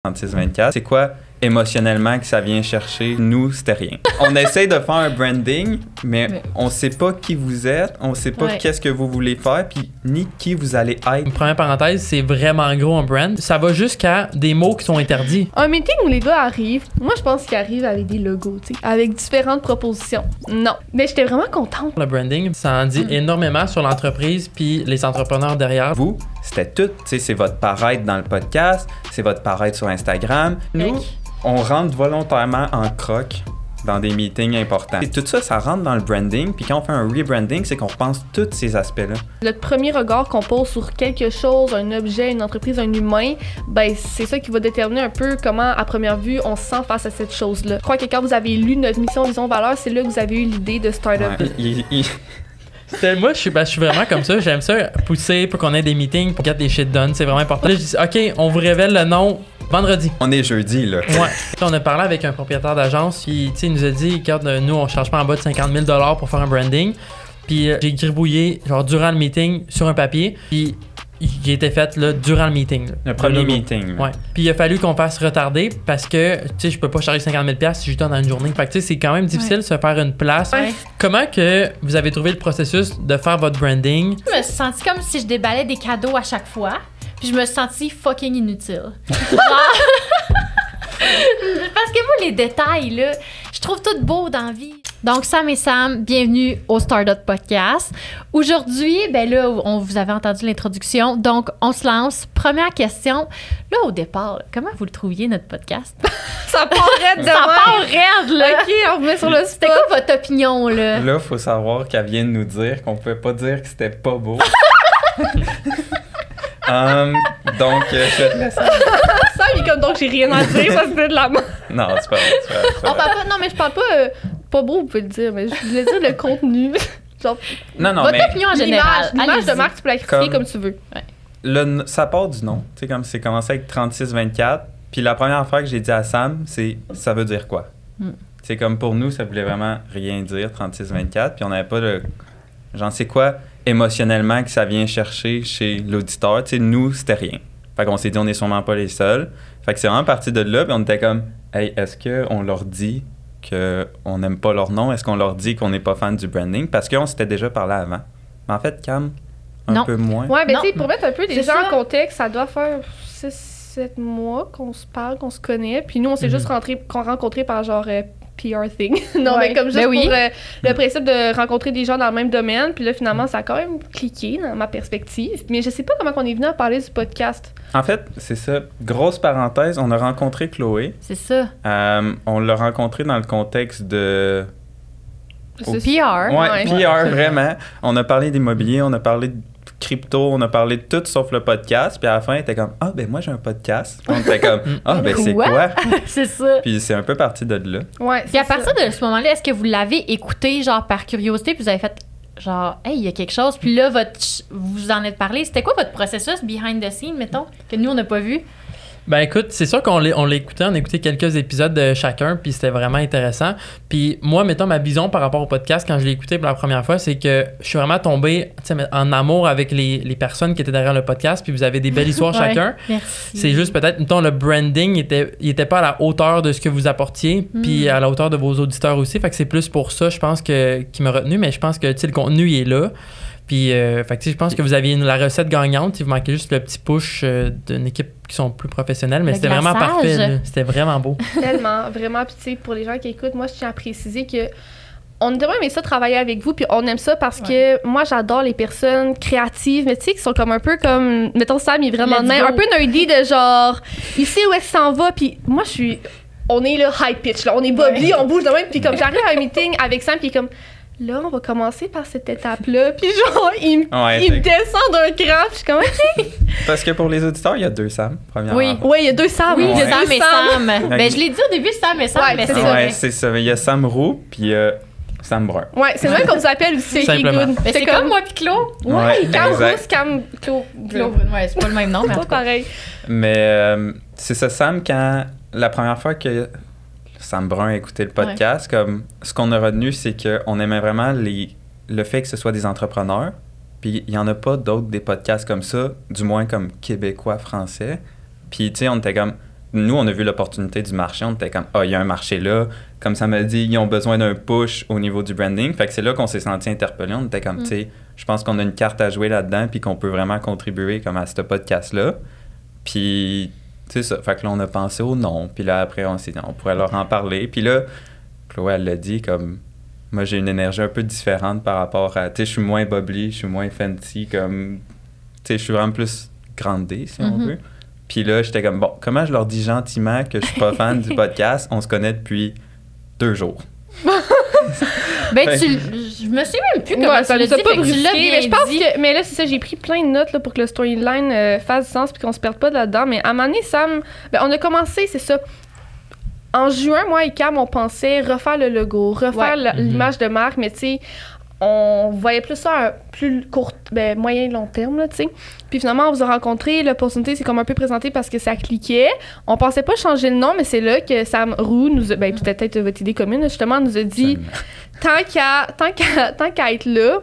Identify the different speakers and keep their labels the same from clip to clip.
Speaker 1: 36-24. C'est quoi émotionnellement que ça vient chercher? Nous, c'était rien. On essaie de faire un branding, mais on sait pas qui vous êtes, on sait pas qu'est-ce que vous voulez faire, puis ni qui vous allez être.
Speaker 2: Une première parenthèse, c'est vraiment gros un brand. Ça va jusqu'à des mots qui sont interdits.
Speaker 3: Un meeting où les gars arrivent, moi je pense qu'ils arrivent avec des logos, tu sais, avec différentes propositions. Non, mais j'étais vraiment contente.
Speaker 2: Le branding, ça en dit énormément sur l'entreprise puis les entrepreneurs derrière.
Speaker 1: Vous, c'était tout. Tu sais, c'est votre paraître dans le podcast, c'est votre paraître sur Instagram. Nous, on rentre volontairement en croc dans des meetings importants. Et tout ça, ça rentre dans le branding. Puis quand on fait un rebranding, c'est qu'on repense tous ces aspects-là.
Speaker 3: Le premier regard qu'on pose sur quelque chose, un objet, une entreprise, un humain, ben c'est ça qui va déterminer un peu comment, à première vue, on se sent face à cette chose-là. Je crois que quand vous avez lu notre mission, vision, valeur, c'est là que vous avez eu l'idée de start-up.
Speaker 2: Moi, je suis vraiment comme ça. J'aime ça pousser pour qu'on ait des meetings pour get des shit done. C'est vraiment important. Là, je dis, OK, on vous révèle le nom vendredi.
Speaker 1: On est jeudi, là.
Speaker 2: Ouais. On a parlé avec un propriétaire d'agence. Puis, il nous a dit, regarde, nous, on ne charge pas en bas de 50 000 pour faire un branding. Puis, j'ai gribouillé, genre, durant le meeting, sur un papier. Puis, il était fait là, durant le meeting. Là,
Speaker 1: le premier meeting.
Speaker 2: Ouais. Puis il a fallu qu'on fasse retarder parce que, tu sais, je peux pas charger 50 000 si je donne dans une journée. Fait que, tu sais, c'est quand même difficile de se faire une place.
Speaker 4: Ouais.
Speaker 2: Comment que vous avez trouvé le processus de faire votre branding?
Speaker 4: Je me suis sentie comme si je déballais des cadeaux à chaque fois. Puis je me suis sentie fucking inutile. Parce que moi, les détails, là, je trouve tout beau dans la vie. Donc, Sam et Sam, bienvenue au Stardust Podcast. Aujourd'hui, ben là, vous avez entendu l'introduction, donc on se lance. Première question. Là, au départ, comment vous le trouviez, notre podcast?
Speaker 3: Ça part raide de
Speaker 4: Ça part raide, là!
Speaker 3: OK, on remet sur le spot.
Speaker 4: C'était quoi votre opinion, là?
Speaker 1: Là, faut savoir qu'elle vient de nous dire qu'on pouvait pas dire que c'était pas beau. Donc, je te laisse.
Speaker 3: Ça, il est comme donc j'ai rien à dire, ça c'était de la merde.
Speaker 1: Non, c'est pas vrai.
Speaker 3: On parle pas, non, mais je parle pas beau, vous pouvez le dire, mais je voulais dire le contenu. Genre,
Speaker 1: non,
Speaker 4: votre
Speaker 1: mais
Speaker 4: opinion en général.
Speaker 3: L'image de marque, tu peux la critiquer comme tu veux.
Speaker 1: Ça part du nom. Tu sais, comme c'est commencé avec 36-24. Puis la première fois que j'ai dit à Sam, c'est ça veut dire quoi? C'est comme pour nous, ça voulait vraiment rien dire, 36-24. Puis on n'avait pas de. J'en sais quoi émotionnellement que ça vient chercher chez l'auditeur. Tu sais, nous, c'était rien. Fait qu'on s'est dit, on n'est sûrement pas les seuls. Fait que c'est vraiment parti de là. Puis on était comme, hey, est-ce qu'on leur dit qu'on n'aime pas leur nom? Est-ce qu'on leur dit qu'on n'est pas fan du branding? Parce qu'on s'était déjà parlé avant. Mais en fait, Cam, un peu moins.
Speaker 3: Ouais, mais tu sais, pour mettre un peu
Speaker 4: C'est
Speaker 3: les gens
Speaker 4: ça.
Speaker 3: en contexte, ça doit faire 6-7 mois qu'on se parle, qu'on se connaît. Puis nous, on s'est juste rencontrés par genre PR thing. Non, mais comme juste pour le principe de rencontrer des gens dans le même domaine. Puis là, finalement, ça a quand même cliqué dans ma perspective. Mais je sais pas comment on est venu à parler du podcast.
Speaker 1: En fait, c'est ça. Grosse parenthèse, on a rencontré Chloé.
Speaker 4: C'est ça.
Speaker 1: On l'a rencontré dans le contexte de...
Speaker 4: Au PR.
Speaker 1: Ouais, PR, vraiment. On a parlé d'immobilier, on a parlé de crypto, on a parlé de tout sauf le podcast. Puis à la fin, elle était comme, ah, ben moi, j'ai un podcast. Puis on était comme, ah, ben c'est quoi?
Speaker 4: C'est ça.
Speaker 1: Puis c'est un peu parti de là.
Speaker 3: Ouais,
Speaker 4: Puis à partir de ce moment-là, est-ce que vous l'avez écouté, genre, par curiosité, puis vous avez fait, genre, hey, il y a quelque chose, puis là, vous en êtes parlé. C'était quoi votre processus behind the scenes, mettons, que nous, on n'a pas vu?
Speaker 2: Ben écoute, c'est sûr qu'on l'a écouté, on a écouté quelques épisodes de chacun, puis c'était vraiment intéressant. Puis moi, mettons, ma vision par rapport au podcast, quand je l'ai écouté pour la première fois, c'est que je suis vraiment tombé en amour avec les personnes qui étaient derrière le podcast, puis vous avez des belles histoires chacun.
Speaker 4: Merci.
Speaker 2: C'est juste peut-être, mettons, le branding il était pas à la hauteur de ce que vous apportiez, puis à la hauteur de vos auditeurs aussi. Fait que c'est plus pour ça, je pense, qui m'a retenu, mais je pense que, tu sais, le contenu, il est là. Puis, fait que, tu sais, je pense que vous aviez la recette gagnante. Il vous manquait juste le petit push d'une équipe qui sont plus professionnelles. Mais
Speaker 4: Le
Speaker 2: c'était vraiment
Speaker 4: glaçage.
Speaker 2: parfait. Là. C'était vraiment beau.
Speaker 3: Tellement, vraiment. Puis tu sais, pour les gens qui écoutent, moi, je tiens à préciser que on devrait aimer ça travailler avec vous, puis on aime ça parce que moi, j'adore les personnes créatives, mais tu sais, qui sont comme un peu comme, mettons, Sam, il est vraiment de même, un peu nerdy de genre, il sait où est-ce qu'il s'en va, puis moi, on est là high pitch, là, on est bubbly, on bouge de même, puis comme j'arrive à un meeting avec Sam, puis comme, là, on va commencer par cette étape-là, puis genre, il me descend d'un cran, puis je suis comme, OK.
Speaker 1: Parce que pour les auditeurs, il y a deux Sam, premièrement.
Speaker 3: Oui, il y a deux Sam.
Speaker 4: Oui, il y a
Speaker 3: deux
Speaker 4: Sam et Sam. Ben, je l'ai dit au début, Sam et Sam,
Speaker 3: Ouais,
Speaker 4: mais
Speaker 3: c'est
Speaker 4: c'est
Speaker 3: ça.
Speaker 4: vrai.
Speaker 1: Ouais, c'est ça. Il y a Sam Roux, puis Sam Brun.
Speaker 3: Ouais, c'est le même qu'on vous appelle aussi.
Speaker 2: Simplement.
Speaker 3: Good.
Speaker 4: Mais c'est comme moi puis Claude.
Speaker 3: Ouais, Cam
Speaker 1: exact.
Speaker 3: Rousse, Cam Claude.
Speaker 4: Claude, ouais, c'est pas le même nom, mais en
Speaker 3: Pas
Speaker 4: tout cas.
Speaker 3: pareil.
Speaker 1: Mais c'est ça, Sam, quand la première fois que Sam Brun a écouté le podcast, comme ce qu'on a retenu, c'est qu'on aimait vraiment le fait que ce soit des entrepreneurs. Puis il n'y en a pas d'autres des podcasts comme ça, du moins comme québécois, français. Puis tu sais, on était comme, nous, on a vu l'opportunité du marché. On était comme, il y a un marché là. Comme ça m'a dit, ils ont besoin d'un push au niveau du branding. Fait que c'est là qu'on s'est senti interpellés. On était comme, tu sais, je pense qu'on a une carte à jouer là-dedans puis qu'on peut vraiment contribuer comme à ce podcast-là. Puis, tu sais ça. Fait que là, on a pensé au nom. Puis là, après, on s'est dit, on pourrait leur en parler. Puis là, Chloé, elle l'a dit, comme, moi, j'ai une énergie un peu différente par rapport à, tu sais, je suis moins bubbly, je suis moins fancy, comme, tu sais, je suis vraiment plus grandé, si on veut. Puis là, j'étais comme, bon, comment je leur dis gentiment que je suis pas fan du podcast? On se connaît depuis 2 jours.
Speaker 4: Ben, je me souviens même plus comment
Speaker 3: ça
Speaker 4: tu l'as dit,
Speaker 3: pas
Speaker 4: fait que tu l'as
Speaker 3: brusqué,
Speaker 4: bien
Speaker 3: mais je pense
Speaker 4: dit.
Speaker 3: que, mais là, c'est ça, j'ai pris plein de notes là, pour que le storyline fasse du sens puis qu'on se perde pas là-dedans. Mais à un moment donné, Sam, ben, on a commencé, c'est ça. En juin, moi et Cam, on pensait refaire le logo, refaire l'image de marque, mais tu sais, on voyait plus ça à plus court, moyen et long terme, là, tu sais. Puis finalement, on vous a rencontré, l'opportunité s'est comme un peu présentée parce que ça cliquait. On pensait pas changer le nom, mais c'est là que Sam Roux nous a, peut-être votre idée commune, justement, nous a dit, tant qu'à être là,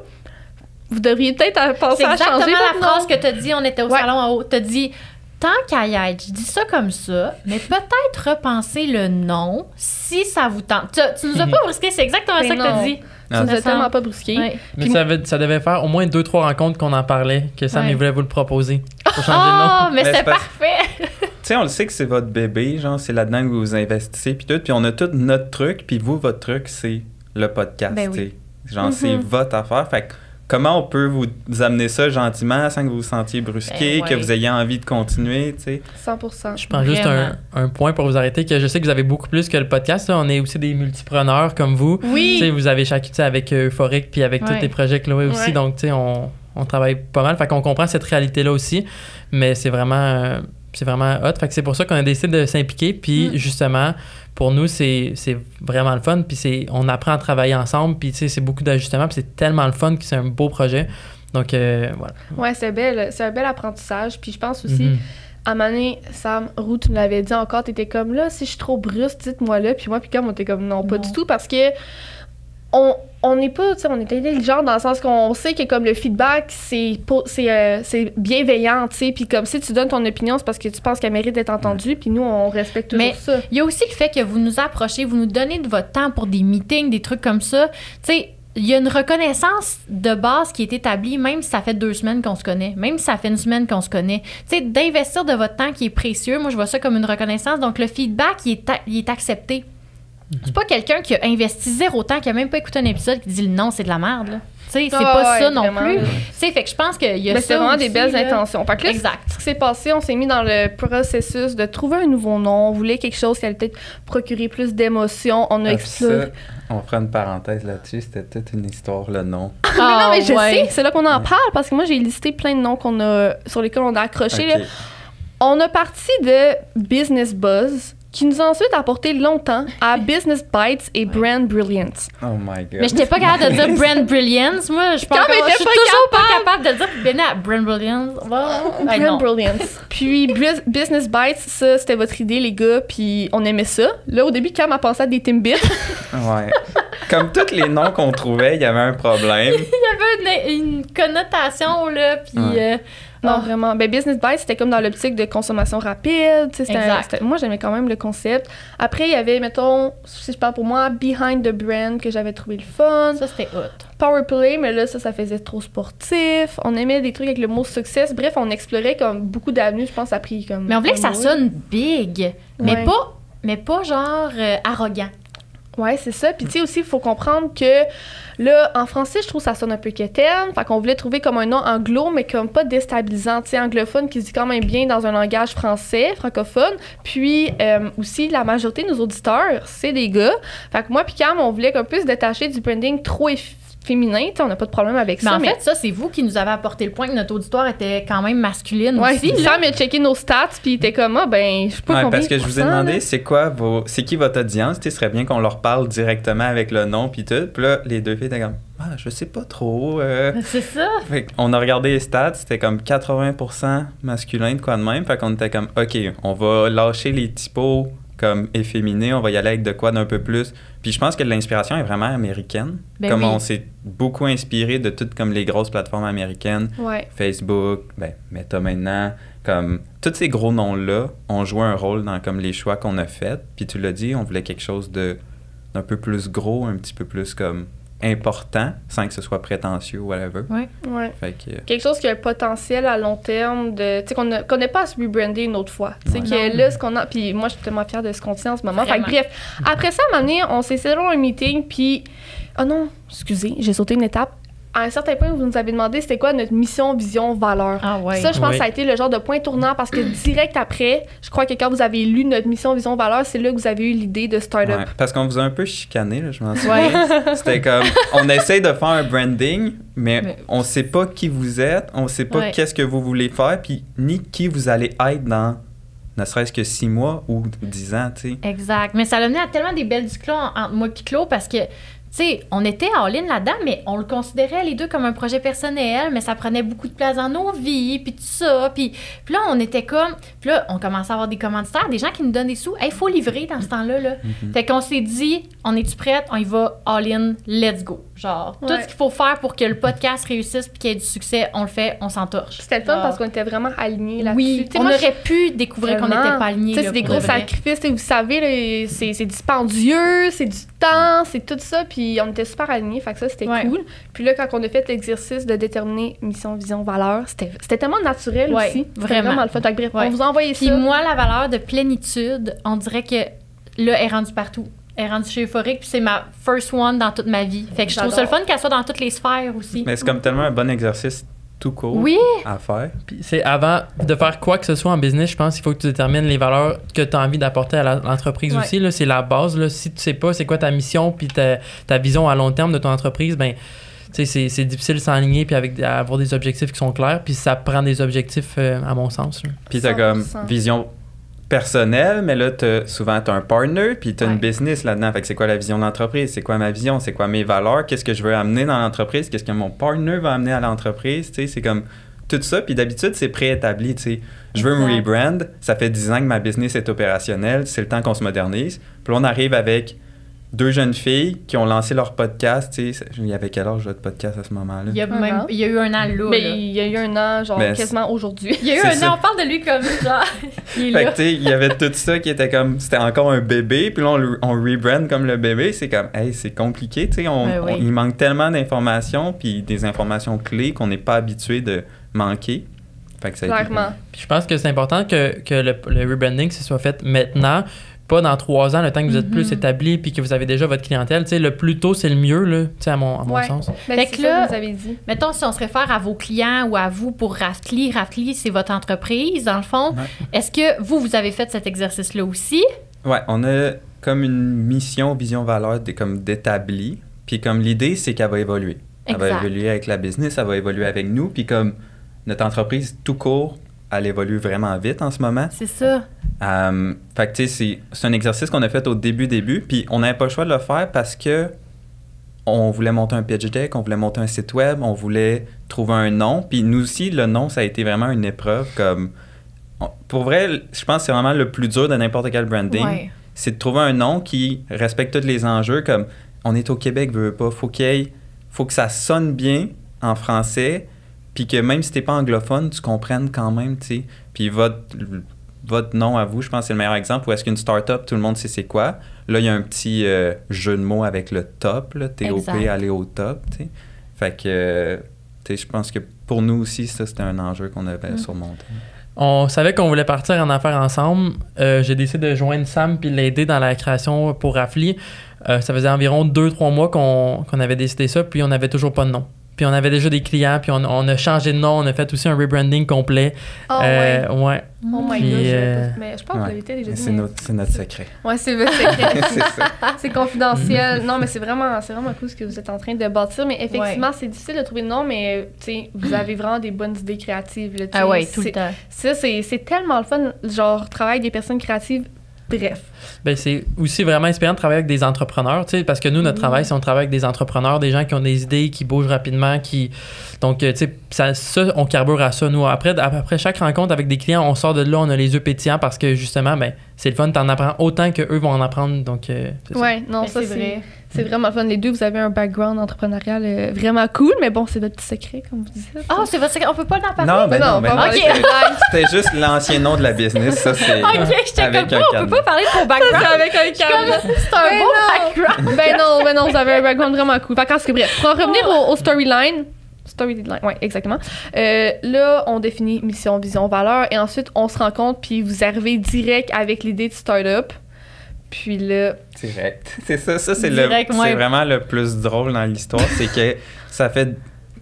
Speaker 3: vous devriez peut-être penser à changer.
Speaker 4: C'est exactement la
Speaker 3: votre
Speaker 4: phrase
Speaker 3: nom.
Speaker 4: que t'as dit, on était au salon en haut, t'as dit... Tant qu'à y être, je dis ça comme ça, mais peut-être repenser le nom si ça vous tente. Tu nous as pas brusqué, c'est exactement
Speaker 3: Mais
Speaker 4: ça que t'as
Speaker 3: non.
Speaker 4: dit.
Speaker 3: Ça nous a tellement pas brusqué.
Speaker 4: Ouais.
Speaker 2: Mais ça devait faire au moins 2-3 rencontres qu'on en parlait, que Sam il voulait vous le proposer pour changer le
Speaker 4: Oh,
Speaker 2: nom.
Speaker 4: mais
Speaker 1: Mais
Speaker 4: c'est
Speaker 1: c'est pas-
Speaker 4: parfait!
Speaker 1: Tu sais, on le sait que c'est votre bébé, genre, c'est là-dedans que vous investissez, puis tout. Puis on a tout notre truc, puis vous, votre truc, c'est le podcast,
Speaker 4: Ben oui.
Speaker 1: tu sais. Genre, c'est votre affaire. Fait que comment on peut vous amener ça gentiment sans que vous vous sentiez brusqué,
Speaker 4: Ben ouais.
Speaker 1: que vous ayez envie de continuer, tu sais?
Speaker 3: 100%.
Speaker 2: Je prends juste
Speaker 4: Vraiment.
Speaker 2: un point pour vous arrêter, que je sais que vous avez beaucoup plus que le podcast. Là. On est aussi des multipreneurs comme vous.
Speaker 3: Oui.
Speaker 2: Tu sais, vous avez chacun, tu sais, avec Euphorique puis avec tous
Speaker 4: Ouais.
Speaker 2: les projets Chloé aussi.
Speaker 3: Ouais.
Speaker 2: Donc, tu sais, on travaille pas mal. Fait qu'on comprend cette réalité-là aussi. Mais c'est vraiment hot. Fait que c'est pour ça qu'on a décidé de s'impliquer. Puis, justement, pour nous, c'est vraiment le fun. Puis, on apprend à travailler ensemble. Puis, tu sais, c'est beaucoup d'ajustements. Puis, c'est tellement le fun que c'est un beau projet. Donc, voilà.
Speaker 3: Ouais, c'est un bel apprentissage. Puis je pense aussi, à un moment donné, Sam Roux, tu me l'avais dit encore, t'étais comme là, si je suis trop brusque, dites-moi là. Puis moi, puis comme on était comme non, pas du tout, parce que on n'est pas, tu sais, on est intelligent dans le sens qu'on sait que comme le feedback, c'est bienveillant, tu sais. Puis comme si tu donnes ton opinion, c'est parce que tu penses qu'elle mérite d'être entendue. Puis nous, on respecte toujours
Speaker 4: Mais
Speaker 3: ça.
Speaker 4: il y a aussi le fait que vous nous approchez, vous nous donnez de votre temps pour des meetings, des trucs comme ça. Tu sais, il y a une reconnaissance de base qui est établie, même si ça fait 2 semaines qu'on se connaît, même si ça fait 1 semaine qu'on se connaît. Tu sais, d'investir de votre temps qui est précieux, moi, je vois ça comme une reconnaissance. Donc, le feedback, il est accepté. C'est pas quelqu'un qui a investi 0 temps, qui a même pas écouté un épisode, qui dit le non, c'est de la merde, là. Tu sais, c'est pas ça non
Speaker 3: vraiment.
Speaker 4: plus. Tu sais, fait que je pense qu'il y a
Speaker 3: Mais
Speaker 4: ça
Speaker 3: c'est vraiment
Speaker 4: aussi,
Speaker 3: des belles
Speaker 4: là.
Speaker 3: intentions. Fait que là,
Speaker 4: Exact.
Speaker 3: ce qui s'est passé, on s'est mis dans le processus de trouver un nouveau nom. On voulait quelque chose qui allait peut-être procurer plus d'émotions. On a exploré.
Speaker 1: Ça, on fera une parenthèse là-dessus. C'était toute une histoire, le nom.
Speaker 3: Mais non, mais je
Speaker 4: ouais.
Speaker 3: sais, c'est là qu'on en parle parce que moi, j'ai listé plein de noms sur lesquels on a accroché.
Speaker 1: Ok.
Speaker 3: Là. On a parti de Business Buzz, qui nous a ensuite apporté longtemps à Business Bites et Brand Brilliance.
Speaker 1: Oh my God.
Speaker 4: Mais j'étais pas capable de dire Brand Brilliance. Moi, je pense
Speaker 3: Quand
Speaker 4: que
Speaker 3: même,
Speaker 4: je suis
Speaker 3: t'es pas
Speaker 4: toujours pas capable de le dire. Ben, Brand Brilliance. Ben, non.
Speaker 3: Brand Brilliance. Puis Business Bites, ça, c'était votre idée, les gars, puis on aimait ça. Là, au début, Cam a pensé à des Timbits.
Speaker 1: Ouais. Comme tous les noms qu'on trouvait, il y avait un problème.
Speaker 4: Il y avait une connotation, là, puis...
Speaker 1: Ouais.
Speaker 3: Non, vraiment. Ben, Business Bites, c'était comme dans l'optique de consommation rapide. Tu sais,
Speaker 4: Exact.
Speaker 3: moi, j'aimais quand même le concept. Après, il y avait, mettons, si je parle pour moi, Behind the Brand, que j'avais trouvé le fun.
Speaker 4: Ça, c'était hot.
Speaker 3: Powerplay, mais là, ça faisait trop sportif. On aimait des trucs avec le mot success. Bref, on explorait comme beaucoup d'avenues. Je pense, ça a pris comme...
Speaker 4: Mais on voulait que ça
Speaker 3: un mois.
Speaker 4: sonne big,
Speaker 3: Ouais.
Speaker 4: mais pas genre arrogant.
Speaker 3: Ouais, c'est ça. Puis, tu sais, aussi, il faut comprendre que, là, en français, je trouve que ça sonne un peu quétaine. Fait qu'on voulait trouver comme un nom anglo, mais comme pas déstabilisant, tu sais, anglophone, qui se dit quand même bien dans un langage français, francophone. Puis, aussi, la majorité de nos auditeurs, c'est des gars. Fait que moi puis Cam, on voulait un peu se détacher du branding trop féminin. Tu sais, on n'a pas de problème avec
Speaker 4: Mais
Speaker 3: ça.
Speaker 4: en fait, ça, c'est vous qui nous avez apporté le point que notre auditoire était quand même masculine
Speaker 3: ouais,
Speaker 4: aussi. là.
Speaker 3: Sam a checké nos stats, puis il était comme, ah, ben, je sais pas
Speaker 1: Ouais,
Speaker 3: combien
Speaker 1: parce que je vous ai
Speaker 3: de pourcents,
Speaker 1: demandé,
Speaker 3: là.
Speaker 1: c'est qui votre audience? Tu sais, ce serait bien qu'on leur parle directement avec le nom puis tout. Puis là, les 2 filles étaient comme, je sais pas trop.
Speaker 4: C'est ça.
Speaker 1: Fait qu'on a regardé les stats, c'était comme 80% masculin, de quoi de même. Fait qu'on était comme, OK, on va lâcher les typos comme efféminés, on va y aller avec de quoi d'un peu plus. Puis je pense que l'inspiration est vraiment américaine.
Speaker 4: Ben
Speaker 1: comme
Speaker 4: oui.
Speaker 1: on s'est beaucoup inspiré de toutes comme les grosses plateformes américaines.
Speaker 3: Ouais.
Speaker 1: Facebook, Meta maintenant, comme tous ces gros noms-là ont joué un rôle dans comme les choix qu'on a faits. Puis tu l'as dit, on voulait quelque chose d'un peu plus gros, un petit peu plus comme important, sans que ce soit prétentieux ou whatever.
Speaker 4: Ouais.
Speaker 1: Fait que,
Speaker 3: Quelque chose qui a un potentiel à long terme de, tu sais, qu'on n'ait pas à se rebrander une autre fois. Tu sais,
Speaker 1: Ouais.
Speaker 3: que là, ce qu'on a, puis moi, je suis tellement fière de ce qu'on tient en ce moment. Fait que,
Speaker 4: Vraiment.
Speaker 3: bref, après ça, à un moment donné, on s'est séparé dans un meeting, puis, oh non, excusez, j'ai sauté une étape. À un certain point, vous nous avez demandé c'était quoi notre mission, vision, valeur.
Speaker 4: Ah ouais.
Speaker 3: Ça, je pense
Speaker 2: Oui.
Speaker 3: que ça a été le genre de point tournant parce que direct après, je crois que quand vous avez lu notre mission, vision, valeur, c'est là que vous avez eu l'idée de Startup.
Speaker 1: ouais, parce qu'on vous a un peu chicané, là, je m'en
Speaker 4: Ouais.
Speaker 1: souviens. C'était comme, on essaie de faire un branding, mais
Speaker 4: Mais-
Speaker 1: on sait pas qui vous êtes, on sait pas
Speaker 4: Ouais.
Speaker 1: qu'est-ce que vous voulez faire, puis ni qui vous allez être dans ne serait-ce que 6 mois ou 10 ans, tu sais.
Speaker 4: Exact. Mais ça l'a mené à tellement des belles discussions entre moi et Claude parce que, tu sais, on était all-in là-dedans, mais on le considérait les deux comme un projet personnel, mais ça prenait beaucoup de place dans nos vies, puis tout ça. Puis là, on était comme. Puis là, on commençait à avoir des commanditaires, des gens qui nous donnent des sous. Hey, il faut livrer dans ce temps-là. Là. Fait qu'on s'est dit, on est-tu prête? On y va all-in, let's go. Genre, tout
Speaker 3: Ouais.
Speaker 4: ce qu'il faut faire pour que le podcast réussisse puis qu'il y ait du succès, on le fait, on s'entorche.
Speaker 3: C'était le fun
Speaker 4: Genre,
Speaker 3: parce qu'on était vraiment alignés là-dessus.
Speaker 4: oui,
Speaker 3: Tu sais,
Speaker 4: on
Speaker 3: moi,
Speaker 4: aurait pu découvrir qu'on
Speaker 3: Vraiment.
Speaker 4: n'était pas alignés.
Speaker 3: Tu sais,
Speaker 4: là,
Speaker 3: c'est des
Speaker 4: pour
Speaker 3: gros
Speaker 4: de vrai.
Speaker 3: sacrifices. Tu sais, vous savez, là, c'est dispendieux, c'est du temps, c'est tout ça. Puis on était super alignés. Fait que ça, c'était
Speaker 4: Ouais.
Speaker 3: cool. Puis là, quand on a fait l'exercice de déterminer mission, vision, valeur, c'était tellement naturel
Speaker 4: Ouais,
Speaker 3: aussi. C'était
Speaker 4: vraiment.
Speaker 3: le fun. Fait que bref,
Speaker 4: Ouais.
Speaker 3: on vous a envoyé
Speaker 4: Puis
Speaker 3: ça.
Speaker 4: moi, la valeur de plénitude, on dirait que là, elle est rendue partout. Elle est rendue chez Euphorique, puis c'est ma first one dans toute ma vie. Fait que je trouve ça le fun qu'elle soit dans toutes les sphères aussi.
Speaker 1: Mais c'est comme tellement un bon exercice tout court
Speaker 4: Oui,
Speaker 1: à faire.
Speaker 2: Puis c'est avant de faire quoi que ce soit en business, je pense qu'il faut que tu détermines les valeurs que tu as envie d'apporter à l'entreprise
Speaker 3: Ouais.
Speaker 2: aussi. Là, c'est la base. Là. Si tu sais pas c'est quoi ta mission puis ta vision à long terme de ton entreprise, ben tu sais, c'est difficile de s'enligner puis avoir des objectifs qui sont clairs. Puis ça prend des objectifs, à mon sens. Là.
Speaker 1: Puis t'as comme
Speaker 3: 100%.
Speaker 1: vision personnelle, mais là, souvent, t'as un partner, puis t'as
Speaker 4: Ouais.
Speaker 1: une business là-dedans. Fait que c'est quoi la vision de l'entreprise? C'est quoi ma vision? C'est quoi mes valeurs? Qu'est-ce que je veux amener dans l'entreprise? Qu'est-ce que mon partner va amener à l'entreprise? Tu sais, c'est comme tout ça. Puis d'habitude, c'est préétabli, tu sais. Je veux me
Speaker 4: Exact.
Speaker 1: rebrand. Ça fait 10 ans que ma business est opérationnelle. C'est le temps qu'on se modernise. Puis là, on arrive avec 2 jeunes filles qui ont lancé leur podcast, tu sais. Il y avait quel âge votre podcast à ce moment-là?
Speaker 4: il y a eu un an là.
Speaker 3: Mais
Speaker 4: là.
Speaker 3: il y a eu un an, genre
Speaker 1: Mais
Speaker 3: quasiment aujourd'hui.
Speaker 4: Il y a eu
Speaker 1: c'est
Speaker 4: un
Speaker 1: ça.
Speaker 4: an, on parle de lui comme genre. Il est
Speaker 1: Fait que
Speaker 4: là.
Speaker 1: tu sais, il y avait tout ça qui était comme, c'était encore un bébé, puis là on rebrand comme le bébé, c'est comme, hey, c'est compliqué, tu sais,
Speaker 4: Ben oui.
Speaker 1: il manque tellement d'informations, puis des informations clés qu'on n'est pas habitué de manquer. Fait que ça a été-
Speaker 3: Clairement.
Speaker 2: Puis je pense que c'est important que le rebranding se soit fait maintenant, pas dans 3 ans, le temps que vous êtes plus établi puis que vous avez déjà votre clientèle. Tu sais, le plus tôt, c'est le mieux, là, tu sais, à mon
Speaker 3: Ouais.
Speaker 2: sens.
Speaker 3: Ben,
Speaker 4: Fait
Speaker 3: c'est
Speaker 4: que
Speaker 3: ça
Speaker 4: là-
Speaker 3: que vous avez dit.
Speaker 4: Mettons, si on se réfère à vos clients ou à vous pour Raftly, Raftly, c'est votre entreprise, dans le fond.
Speaker 1: Ouais.
Speaker 4: Est-ce que vous avez fait cet exercice-là aussi?
Speaker 1: Ouais, on a comme une mission, vision, valeur comme d'établi, puis comme l'idée, c'est qu'elle va évoluer. Elle va
Speaker 4: Exact.
Speaker 1: évoluer avec la business, elle va évoluer avec nous, puis comme notre entreprise tout court, elle évolue vraiment vite en ce moment.
Speaker 4: C'est ça.
Speaker 1: Fait que tu sais, c'est un exercice qu'on a fait au début, puis on n'avait pas le choix de le faire parce que on voulait monter un pitch deck, on voulait monter un site web, on voulait trouver un nom, puis nous aussi, le nom, ça a été vraiment une épreuve comme... Pour vrai, je pense que c'est vraiment le plus dur de n'importe quel branding,
Speaker 4: Ouais.
Speaker 1: c'est de trouver un nom qui respecte tous les enjeux, comme on est au Québec, veut pas, faut que ça sonne bien en français, puis que même si t'es pas anglophone, tu comprennes quand même, tu sais. Puis votre nom à vous, je pense que c'est le meilleur exemple, où est-ce qu'une start-up, tout le monde sait c'est quoi. Là, il y a un petit jeu de mots avec le top, là, TOP,
Speaker 4: Exact.
Speaker 1: aller au top, tu sais. Fait que, tu sais, je pense que pour nous aussi, ça, c'était un enjeu qu'on avait surmonté.
Speaker 2: On savait qu'on voulait partir en affaires ensemble. J'ai décidé de joindre Sam puis l'aider dans la création pour Raftly. Ça faisait environ 2-3 mois qu'on avait décidé ça, puis on n'avait toujours pas de nom. Puis on avait déjà des clients, puis on a changé de nom, on a fait aussi un rebranding complet.
Speaker 3: Ah ouais.
Speaker 2: Ouais.
Speaker 3: Oh my
Speaker 2: Puis,
Speaker 3: god, mais je pense que vous
Speaker 1: Ouais.
Speaker 3: l'avez déjà
Speaker 1: Mais
Speaker 3: dit.
Speaker 1: c'est
Speaker 3: mais-
Speaker 1: notre secret.
Speaker 3: Ouais, c'est votre secret.
Speaker 1: C'est ça.
Speaker 3: C'est confidentiel. Non, mais c'est vraiment cool ce que vous êtes en train de bâtir. Mais effectivement, c'est difficile de trouver le nom, mais tu sais, vous avez vraiment des bonnes idées créatives. Là, tu sais.
Speaker 4: Ah ouais, tout le
Speaker 3: C'est-
Speaker 4: temps.
Speaker 3: Ça, c'est tellement le fun, genre, travailler avec des personnes créatives. Bref.
Speaker 2: Ben, c'est aussi vraiment inspirant de travailler avec des entrepreneurs, tu sais, parce que nous, notre travail, c'est on travaille avec des entrepreneurs, des gens qui ont des idées, qui bougent rapidement, donc, tu sais, ça, on carbure à ça, nous. Après chaque rencontre avec des clients, on sort de là, on a les yeux pétillants parce que, justement, ben, c'est le fun, t'en apprends autant qu'eux vont en apprendre. Donc, c'est ça.
Speaker 3: Ouais, non,
Speaker 4: Mais
Speaker 3: ça,
Speaker 4: c'est vrai.
Speaker 3: c'est vraiment fun. Les deux, vous avez un background entrepreneurial vraiment cool, mais bon, c'est votre petit secret, comme vous dites.
Speaker 4: Ah, c'est votre secret. On peut pas en parler?
Speaker 1: Non, mais non, mais
Speaker 3: pas
Speaker 1: non.
Speaker 3: parler
Speaker 4: Ok.
Speaker 3: de
Speaker 1: C'était juste l'ancien nom de la business. Ça, c'est
Speaker 4: Ok, j'étais
Speaker 1: avec
Speaker 4: comme
Speaker 1: un
Speaker 4: pas, on
Speaker 1: cadenas.
Speaker 4: peut pas parler de ton background.
Speaker 3: C'est avec un câble.
Speaker 4: C'est un
Speaker 3: Ben
Speaker 4: beau
Speaker 3: non.
Speaker 4: background.
Speaker 3: Ben non, vous avez un background vraiment cool. Fait que, bref, pour en revenir au storyline. Storyline, ouais, exactement. Là, on définit mission, vision, valeur, et ensuite, on se rencontre, puis vous arrivez direct avec l'idée de start-up. Puis là...
Speaker 1: direct. C'est ça, c'est
Speaker 4: Direct, ouais.
Speaker 1: c'est vraiment le plus drôle dans l'histoire, c'est que ça fait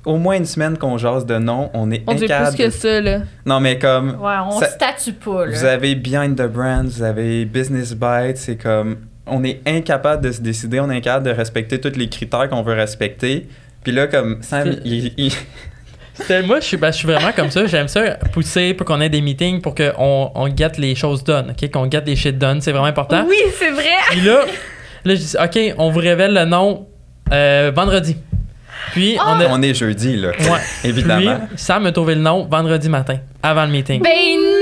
Speaker 1: au moins une semaine qu'on jase de nom, on est
Speaker 3: On dit
Speaker 1: incapable.
Speaker 3: plus que ça, là.
Speaker 1: Non, mais comme...
Speaker 4: Ouais, on
Speaker 1: Ça-
Speaker 4: statue pas, là.
Speaker 1: Vous avez Behind the Brand, vous avez Business Bytes, c'est comme... On est incapable de se décider, on est incapable de respecter tous les critères qu'on veut respecter. Puis là, comme Sam,
Speaker 2: Moi, je suis vraiment comme ça. J'aime ça pousser pour qu'on ait des meetings pour qu'on gâte les choses done, OK? Qu'on gâte les shit done. C'est vraiment important.
Speaker 3: Oui, c'est vrai!
Speaker 2: Puis là, je dis, OK, on vous révèle le nom vendredi. Puis,
Speaker 1: on est jeudi, là.
Speaker 2: Ouais.
Speaker 1: Évidemment.
Speaker 2: Puis, Sam a trouvé le nom vendredi matin, avant le meeting.
Speaker 4: Ben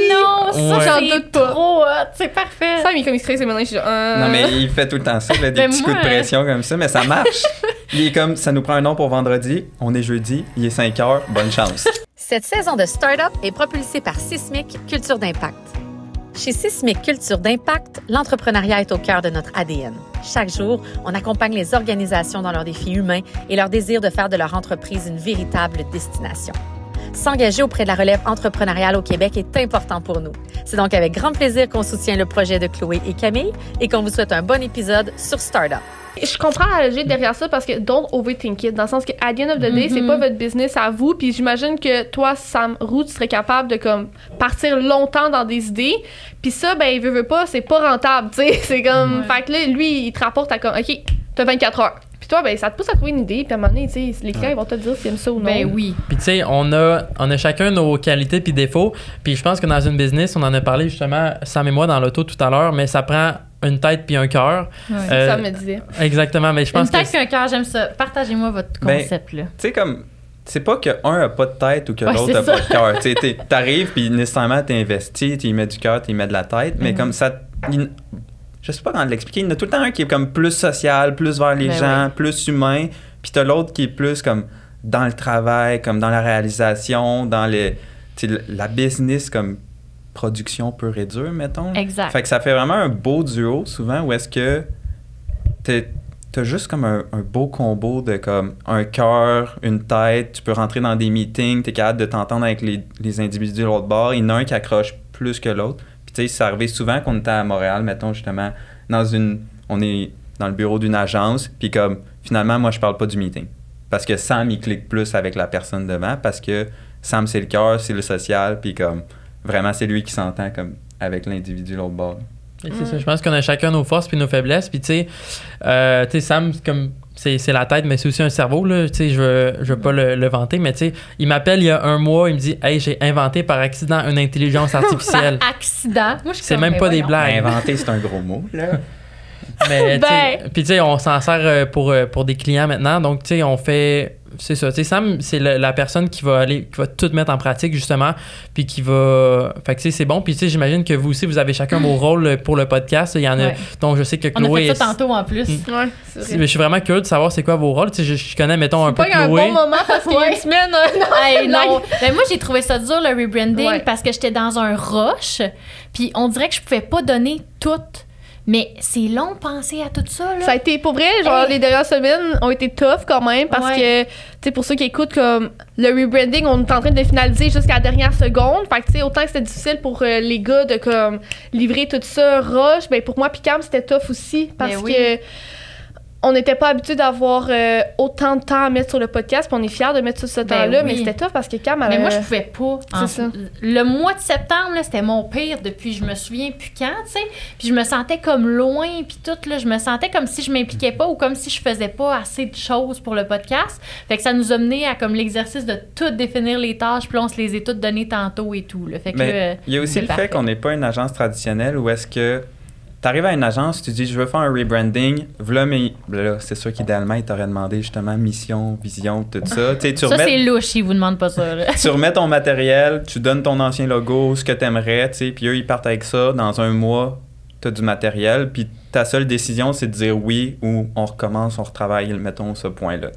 Speaker 4: non, ça,
Speaker 2: Ouais.
Speaker 3: J'en
Speaker 4: c'est
Speaker 3: doute pas.
Speaker 4: trop hot. C'est parfait.
Speaker 3: Ça, mais comme il se crée ses maintenant, je suis genre...
Speaker 1: Non, mais il fait tout le temps ça, là, des
Speaker 4: Ben
Speaker 1: petits
Speaker 4: moi,
Speaker 1: coups de pression comme ça, mais ça marche. Il est comme, ça nous prend un nom pour vendredi, on est jeudi, il est 5 heures, bonne chance.
Speaker 5: Cette saison de Startup est propulsée par Sismic Culture d'Impact. Chez Sismic Culture d'Impact, l'entrepreneuriat est au cœur de notre ADN. Chaque jour, on accompagne les organisations dans leurs défis humains et leur désir de faire de leur entreprise une véritable destination. S'engager auprès de la relève entrepreneuriale au Québec est important pour nous. C'est donc avec grand plaisir qu'on soutient le projet de Chloé et Camille et qu'on vous souhaite un bon épisode sur Startup.
Speaker 3: Je comprends la logique derrière ça parce que don't overthink it, dans le sens que at the end of the day, c'est pas votre business à vous, puis j'imagine que toi, Sam Roux, tu serais capable de comme partir longtemps dans des idées, puis ça, ben, il veut pas, c'est pas rentable, tu sais, c'est comme, fait que là, lui, il te rapporte à comme, OK, t'as 24 heures. Puis toi, ben, ça te pousse à trouver une idée, puis à un moment donné, tu sais, les clients, ils vont te dire s'ils aiment ça ou non.
Speaker 4: Ben oui.
Speaker 2: Puis tu sais, on a chacun nos qualités puis défauts. Puis je pense que dans une business, on en a parlé justement, Sam et moi, dans l'auto tout à l'heure, mais ça prend une tête puis un cœur.
Speaker 3: Ça me disait.
Speaker 2: Exactement, mais je pense
Speaker 4: Une tête
Speaker 2: que...
Speaker 4: puis un cœur, j'aime ça. Partagez-moi votre
Speaker 1: Ben,
Speaker 4: concept, là.
Speaker 1: Tu sais, comme, c'est pas que un a pas de tête ou que
Speaker 4: Ouais,
Speaker 1: l'autre
Speaker 4: c'est
Speaker 1: a pas
Speaker 4: ça.
Speaker 1: de cœur. Tu sais, t'arrives, puis nécessairement, t'es investi, tu y mets du cœur, tu y mets de la tête, mais comme ça... Je sais pas comment l'expliquer. Il y en a tout le temps un qui est comme plus social, plus vers les
Speaker 4: Ben
Speaker 1: gens, plus humain, puis t'as l'autre qui est plus comme dans le travail, comme dans la réalisation, dans la business, comme production pure et dure, mettons.
Speaker 4: Exact.
Speaker 1: Fait que ça fait vraiment un beau duo, souvent, où est-ce que t'as juste comme un beau combo de comme un cœur, une tête, tu peux rentrer dans des meetings, t'es capable de t'entendre avec les individus de l'autre bord. Il y en a un qui accroche plus que l'autre. Puis tu sais, ça arrivait souvent qu'on était à Montréal, mettons, justement, on est dans le bureau d'une agence, puis comme, finalement, moi, je parle pas du meeting. Parce que Sam, il clique plus avec la personne devant, parce que Sam, c'est le cœur, c'est le social, puis comme, vraiment, c'est lui qui s'entend comme avec l'individu de l'autre bord.
Speaker 2: Et c'est ça, je pense qu'on a chacun nos forces puis nos faiblesses. Puis tu sais, Sam, comme c'est la tête, mais c'est aussi un cerveau. Là. Tu sais, je veux pas le vanter, mais tu sais, il m'appelle il y a un mois, il me dit « Hey, j'ai inventé par accident une intelligence artificielle.
Speaker 4: Par accident. Moi, je suis
Speaker 2: C'est
Speaker 4: comme,
Speaker 2: même
Speaker 4: mais
Speaker 2: pas des
Speaker 4: voyons.
Speaker 2: blagues.
Speaker 1: Inventer, c'est un gros mot, là. »
Speaker 2: Mais tu sais,
Speaker 3: Ben.
Speaker 2: puis tu sais, on s'en sert pour des clients maintenant. Donc tu sais, on fait... C'est ça. Tu sais, Sam, c'est la personne qui va tout mettre en pratique, justement, puis qui va... Fait que, tu sais, c'est bon. Puis, tu sais, j'imagine que vous aussi, vous avez chacun vos rôles pour le podcast. Il y en a
Speaker 4: Ouais.
Speaker 2: dont je sais que
Speaker 4: On a
Speaker 2: Chloé...
Speaker 4: fait ça tantôt en plus.
Speaker 3: Ouais, c'est vrai.
Speaker 2: Mais je suis vraiment curieux de savoir c'est quoi vos rôles. Tu sais, je connais, mettons, un peu
Speaker 3: Pas un
Speaker 2: Chloé.
Speaker 3: bon moment parce qu'il y a une semaine.
Speaker 4: Hey, non. Mais moi, j'ai trouvé ça dur, le rebranding,
Speaker 3: Ouais.
Speaker 4: parce que j'étais dans un rush. Puis on dirait que je pouvais pas donner tout. Mais c'est long de penser à tout ça, là.
Speaker 3: Ça a été, pour vrai, genre,
Speaker 4: Hey.
Speaker 3: les dernières semaines ont été tough quand même parce
Speaker 4: Ouais.
Speaker 3: que, tu sais, pour ceux qui écoutent, comme, le rebranding, on est en train de le finaliser jusqu'à la dernière seconde. Fait que, tu sais, autant que c'était difficile pour les gars de, comme, livrer tout ça rush, ben, pour moi, puis Cam, c'était tough aussi parce
Speaker 4: Ben oui.
Speaker 3: que on n'était pas habitué d'avoir autant de temps à mettre sur le podcast, puis on est fiers de mettre tout ce temps-là,
Speaker 4: oui.
Speaker 3: mais c'était tough parce que Cam,
Speaker 4: Mais moi, je pouvais pas.
Speaker 3: C'est ça.
Speaker 4: Le mois de septembre, là, c'était mon pire depuis je me souviens plus quand, tu sais. Puis je me sentais comme loin, puis tout, là. Je me sentais comme si je m'impliquais pas ou comme si je faisais pas assez de choses pour le podcast. Fait que ça nous a mené à comme l'exercice de tout définir les tâches, puis là, on se les a toutes données tantôt et tout, là. Fait que
Speaker 1: Mais il y a aussi
Speaker 4: c'est
Speaker 1: le
Speaker 4: parfait.
Speaker 1: fait qu'on n'est pas une agence traditionnelle où est-ce que tu arrives à une agence, tu dis je veux faire un rebranding, voilà, mais là, c'est sûr qu'idéalement, ils t'auraient demandé justement mission, vision, tout ça. Tu sais,
Speaker 4: ça, c'est louche, ils vous demandent pas ça, là.
Speaker 1: tu remets ton matériel, tu donnes ton ancien logo, ce que tu aimerais, tu sais, puis eux, ils partent avec ça. Dans un mois, tu as du matériel, puis ta seule décision, c'est de dire oui ou on recommence, on retravaille, mettons, ce point-là.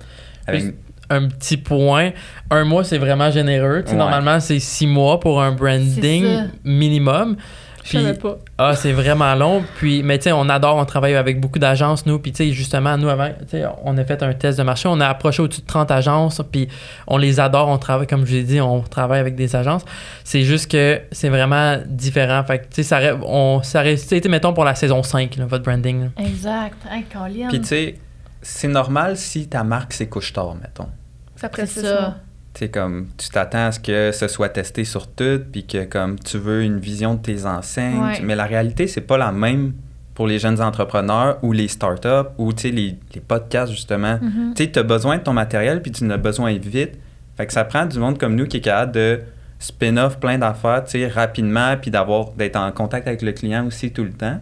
Speaker 1: Avec...
Speaker 2: Un petit point. 1 mois, c'est vraiment généreux. Tu sais, normalement, c'est 6 mois pour un branding minimum.
Speaker 3: Je savais pas.
Speaker 2: Ah, c'est vraiment long. Puis, mais tu sais, on travaille avec beaucoup d'agences, nous. Puis, tu sais, justement, nous, avant, tu sais, on a fait un test de marché. On a approché au-dessus de 30 agences. Puis, on les adore. On travaille, comme je l'ai dit, on travaille avec des agences. C'est juste que c'est vraiment différent. Fait que, tu sais, ça aurait été, mettons, pour la saison 5, là, votre branding. Là.
Speaker 4: Exact. Hey, Colin.
Speaker 1: Puis, tu sais, c'est normal si ta marque, c'est couche-tard, mettons.
Speaker 3: Ça précise
Speaker 4: ça.
Speaker 1: Tu sais, comme, tu t'attends à ce que ce soit testé sur tout, puis que, comme, tu veux une vision de tes enseignes.
Speaker 4: Ouais.
Speaker 1: Mais la réalité, c'est pas la même pour les jeunes entrepreneurs ou les startups ou, tu sais, les podcasts, justement. Tu sais, tu as besoin de ton matériel, puis tu en as besoin vite. Fait que ça prend du monde comme nous qui est capable de spin-off plein d'affaires, tu sais, rapidement, puis d'être en contact avec le client aussi tout le temps.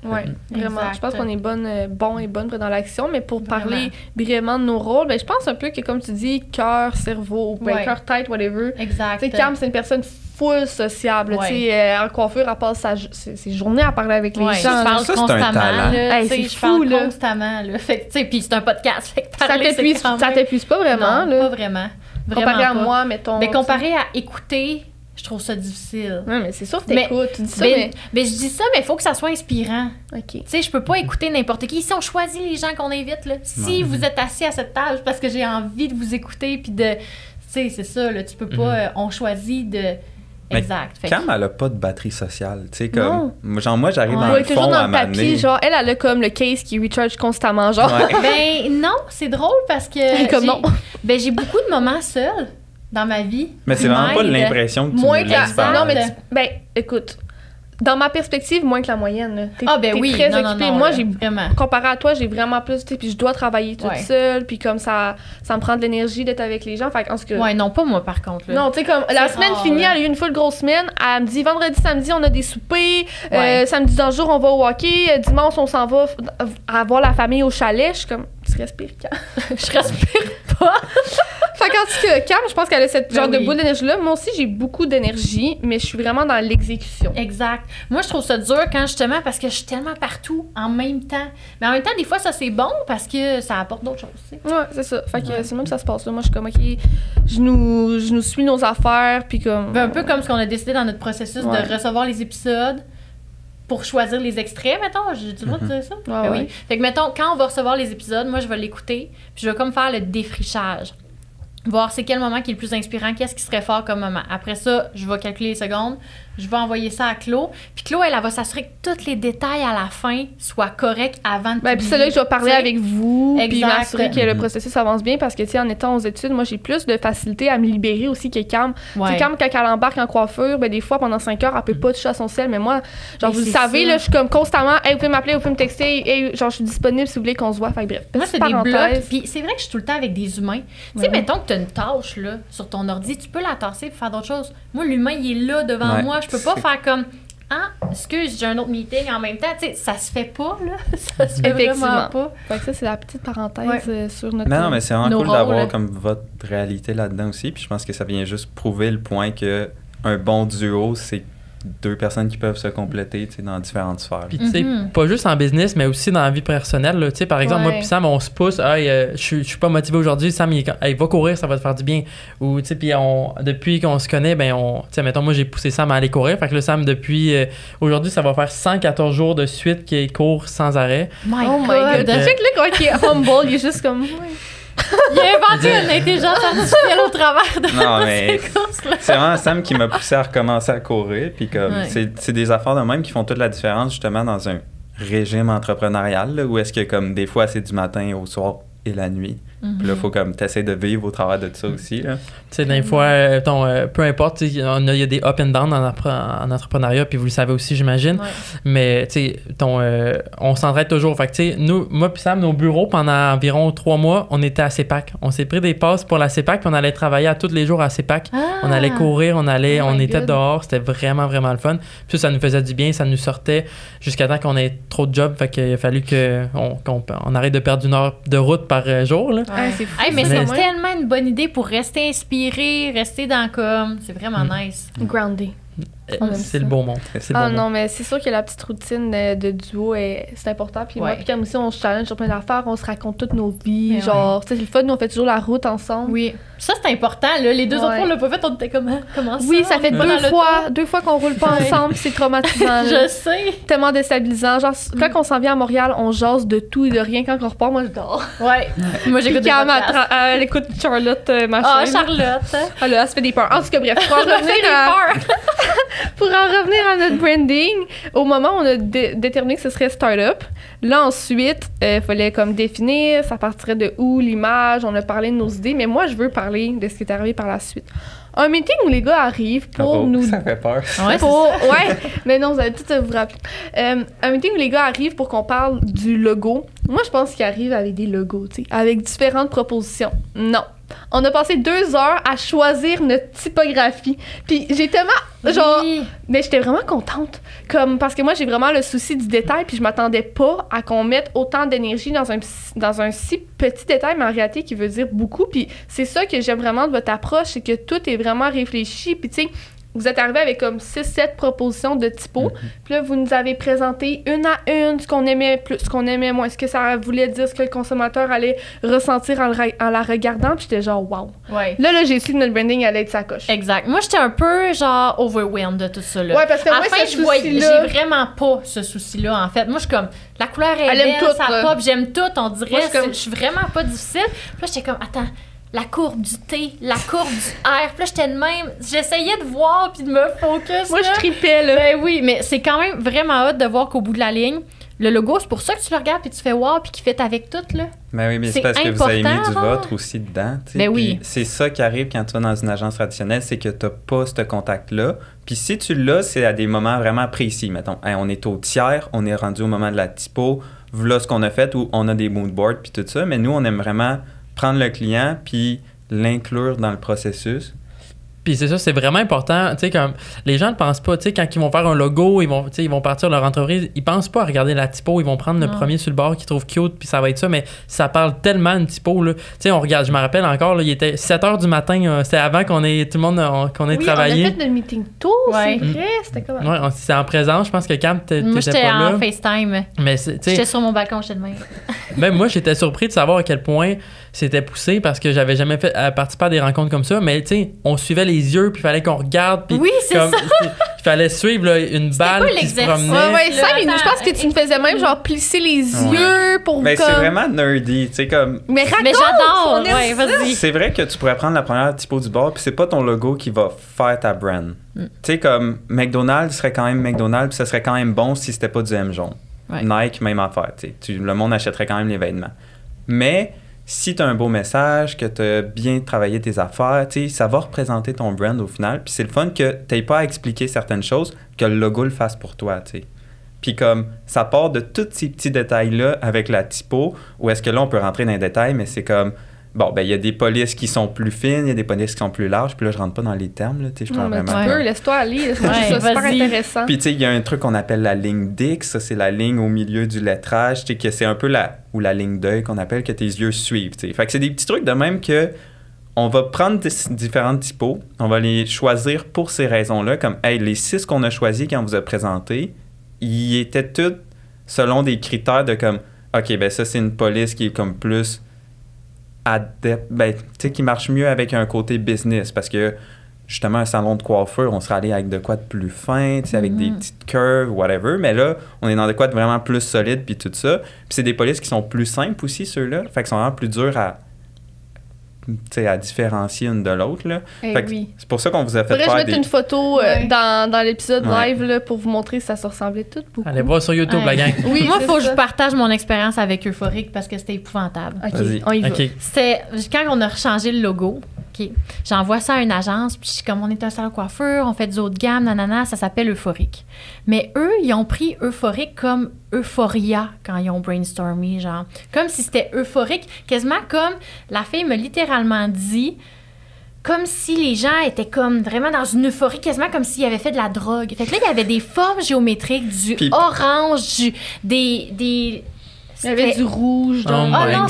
Speaker 3: Oui, vraiment.
Speaker 4: Exact.
Speaker 3: Je pense qu'on est bons et bonnes dans l'action, mais pour parler brièvement de nos rôles, ben, je pense un peu que, comme tu dis, cœur, cerveau, cœur, tête, whatever.
Speaker 4: Exact.
Speaker 3: Tu sais, Cam, c'est une personne full sociable. Tu sais, en coiffure, elle passe ses journées à parler avec les gens.
Speaker 4: Je parle
Speaker 1: Ça, c'est un
Speaker 4: constamment.
Speaker 1: talent.
Speaker 4: Là,
Speaker 3: Hey,
Speaker 4: c'est
Speaker 3: c'est
Speaker 4: fou,
Speaker 3: fou, là.
Speaker 4: constamment. Là. Fait que, tu sais, puis c'est un podcast. Fait que
Speaker 3: Ça
Speaker 4: parler,
Speaker 3: t'épuise pas vraiment,
Speaker 4: non,
Speaker 3: là.
Speaker 4: pas vraiment.
Speaker 3: Comparé à
Speaker 4: pas.
Speaker 3: moi, mettons.
Speaker 4: Mais comparé à écouter, je trouve ça difficile.
Speaker 3: Ouais, mais c'est sûr que t'écoutes, tu dis ça,
Speaker 4: mais je dis ça, mais il faut que ça soit inspirant.
Speaker 3: OK.
Speaker 4: Tu sais, je peux pas écouter n'importe qui. Si on choisit les gens qu'on invite, là, si vous êtes assis à cette table, c'est parce que j'ai envie de vous écouter, puis de... Tu sais, c'est ça, là, tu peux pas... on choisit de... Exact.
Speaker 1: Mais Cam, elle a pas de batterie sociale. Tu sais, comme... Genre, moi, j'arrive dans
Speaker 3: Ouais,
Speaker 1: le
Speaker 3: toujours
Speaker 1: fond
Speaker 3: dans
Speaker 1: à
Speaker 3: le papier,
Speaker 1: m'amener.
Speaker 3: genre, elle a comme le case qui recharge constamment, genre.
Speaker 1: Ouais.
Speaker 4: Ben non, c'est drôle parce que...
Speaker 3: Comme non.
Speaker 4: Ben j'ai beaucoup de moments seuls dans ma vie.
Speaker 1: Mais c'est vraiment pas l'impression que tu
Speaker 3: Moins
Speaker 1: nous
Speaker 3: que la...
Speaker 1: laisses faire.
Speaker 3: Non, mais ben, écoute, dans ma perspective, moins que la moyenne. Là.
Speaker 4: Ah ben oui,
Speaker 3: très
Speaker 4: non,
Speaker 3: occupée.
Speaker 4: non,
Speaker 3: Moi,
Speaker 4: là,
Speaker 3: j'ai
Speaker 4: vraiment.
Speaker 3: comparé à toi, j'ai vraiment plus, tu sais, puis je dois travailler toute
Speaker 4: Ouais.
Speaker 3: seule, puis comme ça me prend de l'énergie d'être avec les gens. Fait en ce que...
Speaker 4: Ouais, non, pas moi par contre. Là.
Speaker 3: Non, tu sais, comme la
Speaker 4: C'est
Speaker 3: semaine
Speaker 4: rare,
Speaker 3: finie,
Speaker 4: là.
Speaker 3: elle a eu une full grosse semaine. Elle me dit vendredi, samedi, on a des soupers.
Speaker 4: Ouais.
Speaker 3: Samedi dans le jour, on va au hockey. Dimanche, on s'en va à voir la famille au chalet. Je suis comme, tu respires, Cam.
Speaker 4: Je respire pas.
Speaker 3: Fait qu'en tout cas, Cam, je pense qu'elle a cette genre
Speaker 4: Ben oui.
Speaker 3: de boule d'énergie-là. Moi aussi, j'ai beaucoup d'énergie, mais je suis vraiment dans l'exécution.
Speaker 4: Exact. Moi, je trouve ça dur quand justement, parce que je suis tellement partout en même temps. Mais en même temps, des fois, ça c'est bon parce que ça apporte d'autres choses. Tu sais.
Speaker 3: Ouais, c'est ça. Fait que c'est même ça se passe là. Moi, je suis comme, OK, je nous suis nos affaires, puis comme...
Speaker 4: Un peu comme ce qu'on a décidé dans notre processus
Speaker 1: Ouais.
Speaker 4: de recevoir les épisodes pour choisir les extraits, mettons. J'ai-tu le droit de dire ça?
Speaker 3: Ouais,
Speaker 4: Ben
Speaker 3: ouais.
Speaker 4: oui. Fait que, mettons, quand on va recevoir les épisodes, moi, je vais l'écouter, puis je vais comme faire le défrichage. Voir c'est quel moment qui est le plus inspirant, qu'est-ce qui serait fort comme moment. Après ça, je vais calculer les secondes, je vais envoyer ça à Claude. Puis Claude, elle va s'assurer que tous les détails à la fin soient corrects avant de
Speaker 3: Ben, puis
Speaker 4: publier.
Speaker 3: c'est là que je vais parler
Speaker 4: Tu sais?
Speaker 3: avec vous, puis
Speaker 4: Exact.
Speaker 3: m'assurer que le processus avance bien, parce que, tu sais, en étant aux études, moi, j'ai plus de facilité à me libérer aussi que Cam. Tu
Speaker 4: Ouais.
Speaker 3: sais, Cam, quand elle embarque en coiffure, ben, des fois, pendant 5 heures, elle peut pas toucher à son ciel, mais moi, genre,
Speaker 4: Mais
Speaker 3: vous le
Speaker 4: c'est
Speaker 3: savez,
Speaker 4: ça.
Speaker 3: là, je suis comme constamment, hey, vous pouvez m'appeler, vous pouvez me texter, hey, genre, je suis disponible si vous voulez qu'on se voit. Fait que bref,
Speaker 4: Moi,
Speaker 3: petite
Speaker 4: c'est des blocs.
Speaker 3: parenthèse.
Speaker 4: Puis c'est vrai que je suis tout le temps avec des humains. Tu sais, mettons que tu as une tâche là, sur ton ordi, tu peux la tasser et faire d'autres choses. Moi, l'humain, il est là devant
Speaker 1: Ouais.
Speaker 4: moi. Je peux pas faire comme ah, excuse, j'ai un autre meeting en même temps. Tu sais, ça se fait pas, là. Ça se fait vraiment
Speaker 3: Effectivement.
Speaker 4: pas.
Speaker 3: Fait que ça, c'est la petite parenthèse
Speaker 4: Ouais.
Speaker 3: sur notre...
Speaker 1: Non, mais c'est vraiment
Speaker 4: Nos
Speaker 1: cool
Speaker 4: rôles,
Speaker 1: d'avoir
Speaker 4: là.
Speaker 1: comme votre réalité là-dedans aussi. Puis je pense que ça vient juste prouver le point que un bon duo, c'est 2 personnes qui peuvent se compléter, tu sais, dans différentes sphères.
Speaker 2: Puis, tu sais,
Speaker 4: Mhm.
Speaker 2: pas juste en business, mais aussi dans la vie personnelle. là. Tu sais, par exemple, moi
Speaker 3: Ouais.
Speaker 2: puis Sam, on se pousse. Hey, je suis pas motivé aujourd'hui. Sam, il va courir, ça va te faire du bien. Ou, tu sais, puis depuis qu'on se connaît, ben, tu sais, mettons, moi, j'ai poussé Sam à aller courir. Fait que là, Sam, depuis aujourd'hui, ça va faire 114 jours de suite qu'il court sans arrêt.
Speaker 3: Oh my god!
Speaker 2: Euh,
Speaker 3: Check là, quand il est humble, il est juste comme... ouais.
Speaker 4: Il a inventé une intelligence artificielle au travers de
Speaker 1: Non, mais
Speaker 4: ces courses-là.
Speaker 1: c'est vraiment Sam qui m'a poussé à recommencer à courir. Puis comme,
Speaker 4: Ouais.
Speaker 1: c'est des affaires de même qui font toute la différence, justement, dans un régime entrepreneurial, là, où est-ce que, comme, des fois, c'est du matin au soir et la nuit. Puis là, il faut comme t'essaies de vivre au travers de ça aussi. Là.
Speaker 2: Tu sais, des fois, peu importe, tu sais, il y a des up and down en entrepreneuriat, puis vous le savez aussi, j'imagine.
Speaker 4: Ouais.
Speaker 2: Mais, tu sais, on s'entraide toujours. Fait que, tu sais, moi puis Sam, nos bureaux, pendant environ 3 mois, on était à CEPAC. On s'est pris des passes pour la CEPAC, puis on allait travailler à tous les jours à CEPAC.
Speaker 4: Ah!
Speaker 2: On allait courir,
Speaker 3: Oh
Speaker 2: on
Speaker 3: my
Speaker 2: était
Speaker 3: God.
Speaker 2: dehors, c'était vraiment, vraiment le fun. Puis ça nous faisait du bien, ça nous sortait jusqu'à temps qu'on ait trop de jobs. Fait qu'il a fallu qu'on arrête de perdre 1 heure de route par jour, là.
Speaker 3: Ah, c'est fou.
Speaker 4: Hey, mais
Speaker 3: ça,
Speaker 4: c'est
Speaker 3: quand même.
Speaker 4: tellement une bonne idée pour rester inspiré, rester dans comme. C'est vraiment nice.
Speaker 3: Groundé.
Speaker 2: c'est le beau monde. C'est le beau monde.
Speaker 3: Non, mais c'est sûr que la petite routine de duo, c'est important. Puis moi, puis comme aussi, on se challenge sur plein d'affaires, on se raconte toutes nos vies.
Speaker 4: Mais
Speaker 3: genre, c'est le fun, nous, on fait toujours la route ensemble.
Speaker 4: Oui. Ça, c'est important, là. Les deux autres fois, on l'a pas fait, on était comme, comment ça?
Speaker 3: Oui, ça fait
Speaker 4: On est pas dans le
Speaker 3: deux fois qu'on roule pas ensemble, c'est traumatisant.
Speaker 4: Je sais.
Speaker 3: Tellement déstabilisant. Genre, quand on s'en vient à Montréal, on jase de tout et de rien. Quand on repart, moi, je dors.
Speaker 4: Ouais. Moi, j'écoute des
Speaker 3: Cam,
Speaker 4: podcasts.
Speaker 3: elle écoute Charlotte, machin.
Speaker 4: Ah, Charlotte.
Speaker 3: Elle se fait des peurs. En tout cas, bref, pour en revenir à notre branding, au moment où on a déterminé que ce serait Startup, là, ensuite, il fallait comme définir, ça partirait de où, l'image, on a parlé de nos idées, mais moi, je veux parler de ce qui est arrivé par la suite. Un meeting où les gars arrivent pour nous...
Speaker 1: Ça fait peur.
Speaker 3: Ouais, mais non, vous allez tout vous rappeler. Un meeting où les gars arrivent pour qu'on parle du logo. Moi, je pense qu'ils arrivent avec des logos, tu sais, avec différentes propositions. Non. On a passé 2 heures à choisir notre typographie. Puis j'ai tellement... Genre... Mais j'étais vraiment contente. Parce que moi, j'ai vraiment le souci du détail, puis je m'attendais pas à qu'on mette autant d'énergie dans un si petit détail, mais en réalité, qui veut dire beaucoup. Puis c'est ça que j'aime vraiment de votre approche, c'est que tout est vraiment réfléchi. Puis tu sais, vous êtes arrivé avec comme 6-7 propositions de typo. Puis là, vous nous avez présenté une à une ce qu'on aimait plus, ce qu'on aimait moins, ce que ça voulait dire, ce que le consommateur allait ressentir en la regardant. Puis j'étais genre, wow.
Speaker 4: Ouais.
Speaker 3: Là, j'ai su que notre branding allait être sa coche.
Speaker 4: Exact. Moi, j'étais un peu, genre, overwhelmed de tout ça, là.
Speaker 3: Ouais, parce que moi,
Speaker 4: enfin, j'ai vraiment pas ce souci-là, en fait. Moi, je suis comme, la couleur est belle,
Speaker 3: tout,
Speaker 4: ça pop, j'aime tout, on dirait.
Speaker 3: Moi,
Speaker 4: je suis vraiment pas difficile. Puis là, j'étais comme, attends, la courbe du T, la courbe du R. Puis là, j'étais de même. J'essayais de voir puis de me focus.
Speaker 3: Moi,
Speaker 4: là.
Speaker 3: je tripais, là.
Speaker 4: Ben oui, mais c'est quand même vraiment hot de voir qu'au bout de la ligne, le logo, c'est pour ça que tu le regardes puis tu fais wow puis qu'il fait avec tout, là.
Speaker 1: Ben oui, mais c'est parce que vous avez mis du vôtre aussi dedans. Tu sais.
Speaker 4: Ben oui.
Speaker 1: C'est ça qui arrive quand tu vas dans une agence traditionnelle, c'est que tu n'as pas ce contact-là. Puis si tu l'as, c'est à des moments vraiment précis. Mettons, hey, on est au tiers, on est rendu au moment de la typo, voilà ce qu'on a fait, où on a des mood boards puis tout ça. Mais nous, on aime vraiment prendre le client puis l'inclure dans le processus.
Speaker 2: Puis c'est ça, c'est vraiment important. Tu sais, comme les gens ne pensent pas, tu sais, quand ils vont faire un logo, ils vont partir de leur entreprise, ils pensent pas à regarder la typo, ils vont prendre le premier sur le bord qu'ils trouvent cute, puis ça va être ça, mais ça parle tellement une typo, là. Tu sais, on regarde, je me rappelle encore, là, il était 7h du matin, c'était avant qu'on ait, tout le monde, qu'on ait travaillé.
Speaker 3: On a fait notre meeting tôt, c'est vrai, c'était comme...
Speaker 2: Ouais, c'est en présence, je pense que Cam, t'étais pas là.
Speaker 4: Moi, j'étais en FaceTime.
Speaker 2: Mais
Speaker 4: j'étais sur mon balcon, j'étais de même.
Speaker 2: Même moi, j'étais surpris de savoir à quel point c'était poussé parce que j'avais jamais participé à des rencontres comme ça, mais tu sais, on suivait les yeux, puis il fallait qu'on regarde, puis
Speaker 4: oui, c'est
Speaker 2: comme,
Speaker 4: ça.
Speaker 2: Il fallait suivre là, une balle qui se promenait.
Speaker 3: Ouais, 5 minutes. Je pense que tu me faisais même genre plisser les yeux pour
Speaker 1: mais
Speaker 3: comme...
Speaker 1: c'est vraiment nerdy, tu sais, comme...
Speaker 3: Mais raconte!
Speaker 4: Mais j'adore! Ouais,
Speaker 3: vas-y.
Speaker 1: C'est vrai que tu pourrais prendre la première typo du bord, puis c'est pas ton logo qui va faire ta brand. Tu sais, comme McDonald's serait quand même McDonald's, puis ça serait quand même bon si c'était pas du M jaune.
Speaker 4: Ouais.
Speaker 1: Nike, même affaire, tu sais. Le monde achèterait quand même les vêtements. Mais si tu as un beau message, que tu as bien travaillé tes affaires, tu sais, ça va représenter ton brand au final. Puis c'est le fun que tu n'aies pas à expliquer certaines choses, que le logo le fasse pour toi, tu sais. Puis comme ça part de tous ces petits détails-là avec la typo, où est-ce que là, on peut rentrer dans les détails, mais c'est comme... Bon, ben il y a des polices qui sont plus fines, il y a des polices qui sont plus larges, puis là, je rentre pas dans les termes, là, tu sais, je prends vraiment...
Speaker 3: Tu peux, laisse-toi aller, c'est super intéressant.
Speaker 1: Puis tu sais, il y a un truc qu'on appelle la ligne Dix, ça c'est la ligne au milieu du lettrage, tu sais, que c'est un peu la ligne d'œil qu'on appelle, que tes yeux suivent, tu sais. Fait que c'est des petits trucs de même que on va prendre différentes typos, on va les choisir pour ces raisons-là, comme, hey, les 6 qu'on a choisis quand on vous a présenté, ils étaient tous selon des critères de comme, OK, ben ça c'est une police qui est comme plus... ben, tu sais, qui marche mieux avec un côté business parce que justement un salon de coiffeur, on serait allé avec de quoi de plus fin, tu sais, avec des petites curves, whatever, mais là, on est dans de quoi de vraiment plus solide puis tout ça. Puis c'est des polices qui sont plus simples aussi, ceux-là, fait qu'ils sont vraiment plus durs à différencier une de l'autre, là. Fait que c'est pour ça qu'on vous a fait faire
Speaker 3: mettre une photo dans l'épisode live là, pour vous montrer que ça se ressemblait tout beaucoup.
Speaker 2: Allez voir sur YouTube, la gang.
Speaker 4: Oui, moi, il faut que je partage mon expérience avec Euphorique parce que c'était épouvantable.
Speaker 3: OK, on y va.
Speaker 4: C'était quand on a rechangé le logo. OK. J'envoie ça à une agence, puis comme on est un salon de coiffure, on fait du haut de gamme, nanana, ça s'appelle Euphorique. Mais eux, ils ont pris Euphorique comme Euphoria quand ils ont brainstormé, genre. Comme si c'était euphorique, quasiment comme la fille m'a littéralement dit, comme si les gens étaient comme vraiment dans une euphorie, quasiment comme s'ils avaient fait de la drogue. Fait que là, il y avait des formes géométriques, du orange, des
Speaker 3: il y avait du rouge.
Speaker 2: Oh non,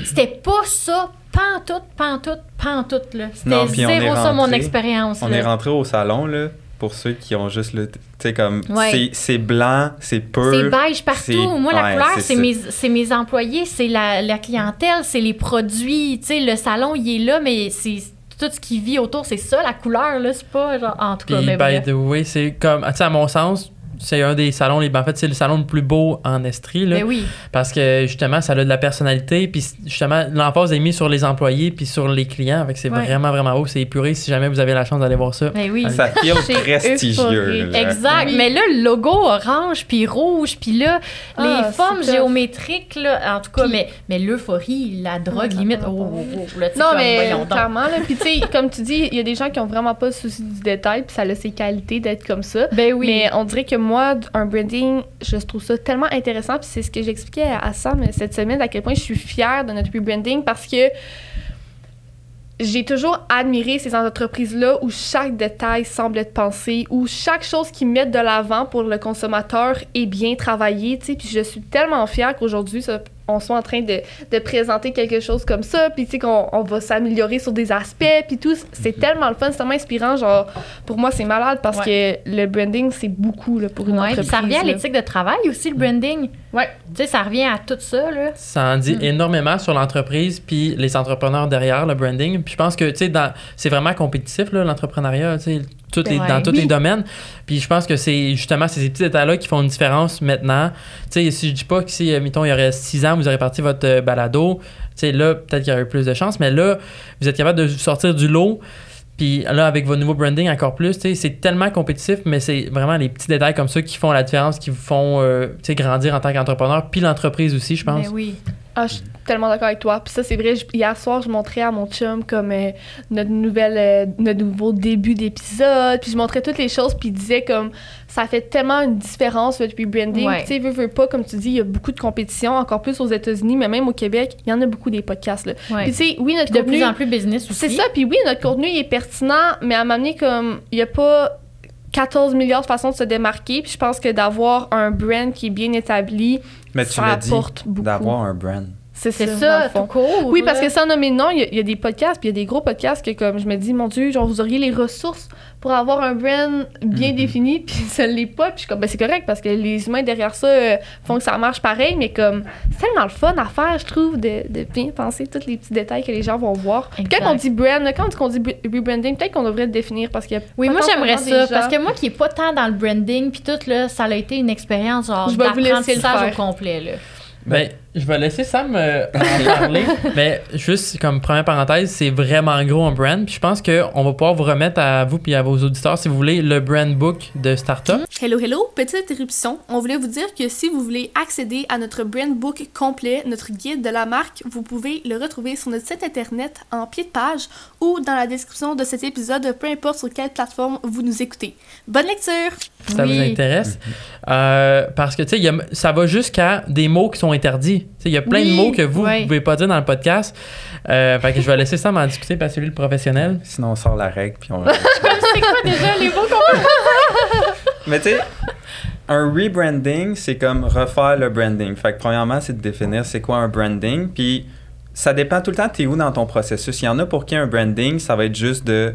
Speaker 4: c'était pas ça. Pantoute, là. C'était
Speaker 1: non,
Speaker 4: zéro ça, mon expérience.
Speaker 1: On est rentré au salon, là, pour ceux qui ont juste le... Tu sais, comme,
Speaker 4: Ouais.
Speaker 1: c'est blanc, c'est pur.
Speaker 4: C'est beige partout.
Speaker 1: c'est-
Speaker 4: Moi, la
Speaker 1: ouais,
Speaker 4: couleur,
Speaker 1: c'est
Speaker 4: c'est mes employés, c'est la clientèle, c'est les produits. Tu sais, le salon, il est là, mais c'est tout ce qui vit autour, c'est ça, la couleur, là. C'est pas genre. En tout cas,
Speaker 2: Puis,
Speaker 4: mais
Speaker 2: by
Speaker 4: bref.
Speaker 2: the way, c'est comme, tu sais, à mon sens, c'est un des salons, en fait, c'est le salon le plus beau en Estrie, là.
Speaker 4: Ben oui.
Speaker 2: Parce que justement, ça a de la personnalité, puis justement, l'emphase est mise sur les employés puis sur les clients. Fait que c'est
Speaker 4: Ouais.
Speaker 2: vraiment, vraiment beau. C'est épuré si jamais vous avez la chance d'aller voir ça.
Speaker 4: Ben oui.
Speaker 1: Ça feel
Speaker 3: C'est
Speaker 1: prestigieux.
Speaker 3: euphorique.
Speaker 1: là.
Speaker 4: Exact.
Speaker 3: Oui.
Speaker 4: Mais là, le logo orange puis rouge, puis là,
Speaker 3: Ah,
Speaker 4: les formes
Speaker 3: c'est tough.
Speaker 4: géométriques, là, en tout cas,
Speaker 3: Puis-
Speaker 4: mais l'euphorie, la drogue,
Speaker 3: Ouais,
Speaker 4: limite.
Speaker 3: ça va
Speaker 4: Oh,
Speaker 3: pas.
Speaker 4: oh, oh, là, tu sais,
Speaker 3: Non,
Speaker 4: comme,
Speaker 3: mais
Speaker 4: voyons donc.
Speaker 3: clairement, là. Puis, tu sais, comme tu dis, il y a des gens qui ont vraiment pas le souci du détail, puis ça a ses qualités d'être comme ça.
Speaker 4: Ben oui.
Speaker 3: Mais on dirait que moi, un branding, je trouve ça tellement intéressant. Puis c'est ce que j'expliquais à Sam cette semaine, à quel point je suis fière de notre rebranding parce que j'ai toujours admiré ces entreprises-là où chaque détail semble être pensé, où chaque chose qu'ils mettent de l'avant pour le consommateur est bien travaillée, tu sais. Puis je suis tellement fière qu'aujourd'hui, on soit en train de présenter quelque chose comme ça, puis tu sais qu'on va s'améliorer sur des aspects, puis tout. C'est tellement le fun, c'est tellement inspirant. Genre, pour moi, c'est malade parce que le branding, c'est beaucoup là, pour une
Speaker 4: Ouais, puis
Speaker 3: entreprise.
Speaker 4: ça revient à
Speaker 3: là.
Speaker 4: l'éthique de travail aussi, le branding.
Speaker 3: Ouais.
Speaker 4: Tu sais, ça revient à tout ça, là.
Speaker 2: Ça en dit énormément sur l'entreprise puis les entrepreneurs derrière le branding. Puis je pense que, tu sais, c'est vraiment compétitif, là, l'entrepreneuriat, tu sais, dans tous les domaines. Puis je pense que c'est justement ces petits détails-là qui font une différence maintenant. Tu sais, si je dis pas que si, mettons, il y aurait 6 ans, vous aurez parti votre balado, tu sais, là, peut-être qu'il y aurait eu plus de chance, mais là, vous êtes capable de sortir du lot. Puis là, avec votre nouveau branding encore plus, tu sais, c'est tellement compétitif, mais c'est vraiment les petits détails comme ça qui font la différence, qui vous font tu sais, grandir en tant qu'entrepreneur, puis l'entreprise aussi, je pense.
Speaker 4: Ben oui.
Speaker 3: Ah, je suis tellement d'accord avec toi. Puis ça, c'est vrai, hier soir, je montrais à mon chum comme notre nouveau début d'épisode. Puis je montrais toutes les choses, puis il disait comme ça fait tellement une différence le rebranding.
Speaker 4: Ouais.
Speaker 3: Tu sais, veux pas, comme tu dis, il y a beaucoup de compétition, encore plus aux États-Unis, mais même au Québec, il y en a beaucoup des podcasts. Là.
Speaker 4: Ouais.
Speaker 3: Puis tu sais, oui, notre
Speaker 4: De
Speaker 3: contenu...
Speaker 4: plus en plus business aussi.
Speaker 3: C'est ça, puis oui, notre contenu il est pertinent, mais à un moment donné, comme, il n'y a pas 14 milliards de façons de se démarquer. Puis je pense que d'avoir un brand qui est bien établi,
Speaker 1: Mais tu
Speaker 3: ça
Speaker 1: l'as dit,
Speaker 3: apporte beaucoup.
Speaker 1: d'avoir un brand.
Speaker 3: C'est
Speaker 4: C'est
Speaker 3: dans
Speaker 4: ça,
Speaker 3: le fond.
Speaker 4: tout court.
Speaker 3: Oui, parce
Speaker 4: là.
Speaker 3: que sans nommer de nom, il y a des podcasts, puis il y a des gros podcasts que, comme je me dis, mon Dieu, genre, vous auriez les ressources pour avoir un brand bien défini, puis ça ne l'est pas. Puis je suis comme, ben c'est correct, parce que les humains derrière ça font que ça marche pareil, mais comme, c'est tellement le fun à faire, je trouve, de bien penser tous les petits détails que les gens vont voir. Puis
Speaker 4: Exact.
Speaker 3: quand on dit brand, quand on dit rebranding, peut-être qu'on devrait le définir, parce qu'il y a
Speaker 4: Oui, moi j'aimerais ça,
Speaker 3: potentiellement des
Speaker 4: parce
Speaker 3: gens-
Speaker 4: que moi qui est pas tant dans le branding puis tout là, ça a été une expérience genre
Speaker 3: Je vais vous laisser le
Speaker 4: d'apprentissage
Speaker 3: faire.
Speaker 4: au complet là.
Speaker 2: Ben, je vais laisser Sam en parler. Mais juste comme première parenthèse, c'est vraiment gros un brand. Puis je pense qu'on va pouvoir vous remettre à vous puis à vos auditeurs, si vous voulez, le brand book de Startup.
Speaker 6: Hello, hello! Petite interruption. On voulait vous dire que si vous voulez accéder à notre brand book complet, notre guide de la marque, vous pouvez le retrouver sur notre site internet en pied de page ou dans la description de cet épisode, peu importe sur quelle plateforme vous nous écoutez. Bonne lecture!
Speaker 2: Si ça
Speaker 4: Oui.
Speaker 2: vous intéresse. Parce que, tu sais, ça va jusqu'à des mots qui sont interdits. Tu sais, il y a plein de
Speaker 4: Oui,
Speaker 2: mots que vous ne
Speaker 4: ouais.
Speaker 2: pouvez pas dire dans le podcast. Fait que je vais laisser Sam en discuter parce que c'est lui le professionnel.
Speaker 1: Sinon, on sort la règle, puis on...
Speaker 4: C'est quoi déjà les mots qu'on
Speaker 1: Mais tu sais, un rebranding, c'est comme refaire le branding. Fait que premièrement, c'est de définir c'est quoi un branding. Puis ça dépend tout le temps, t'es où dans ton processus. Il y en a pour qui un branding, ça va être juste de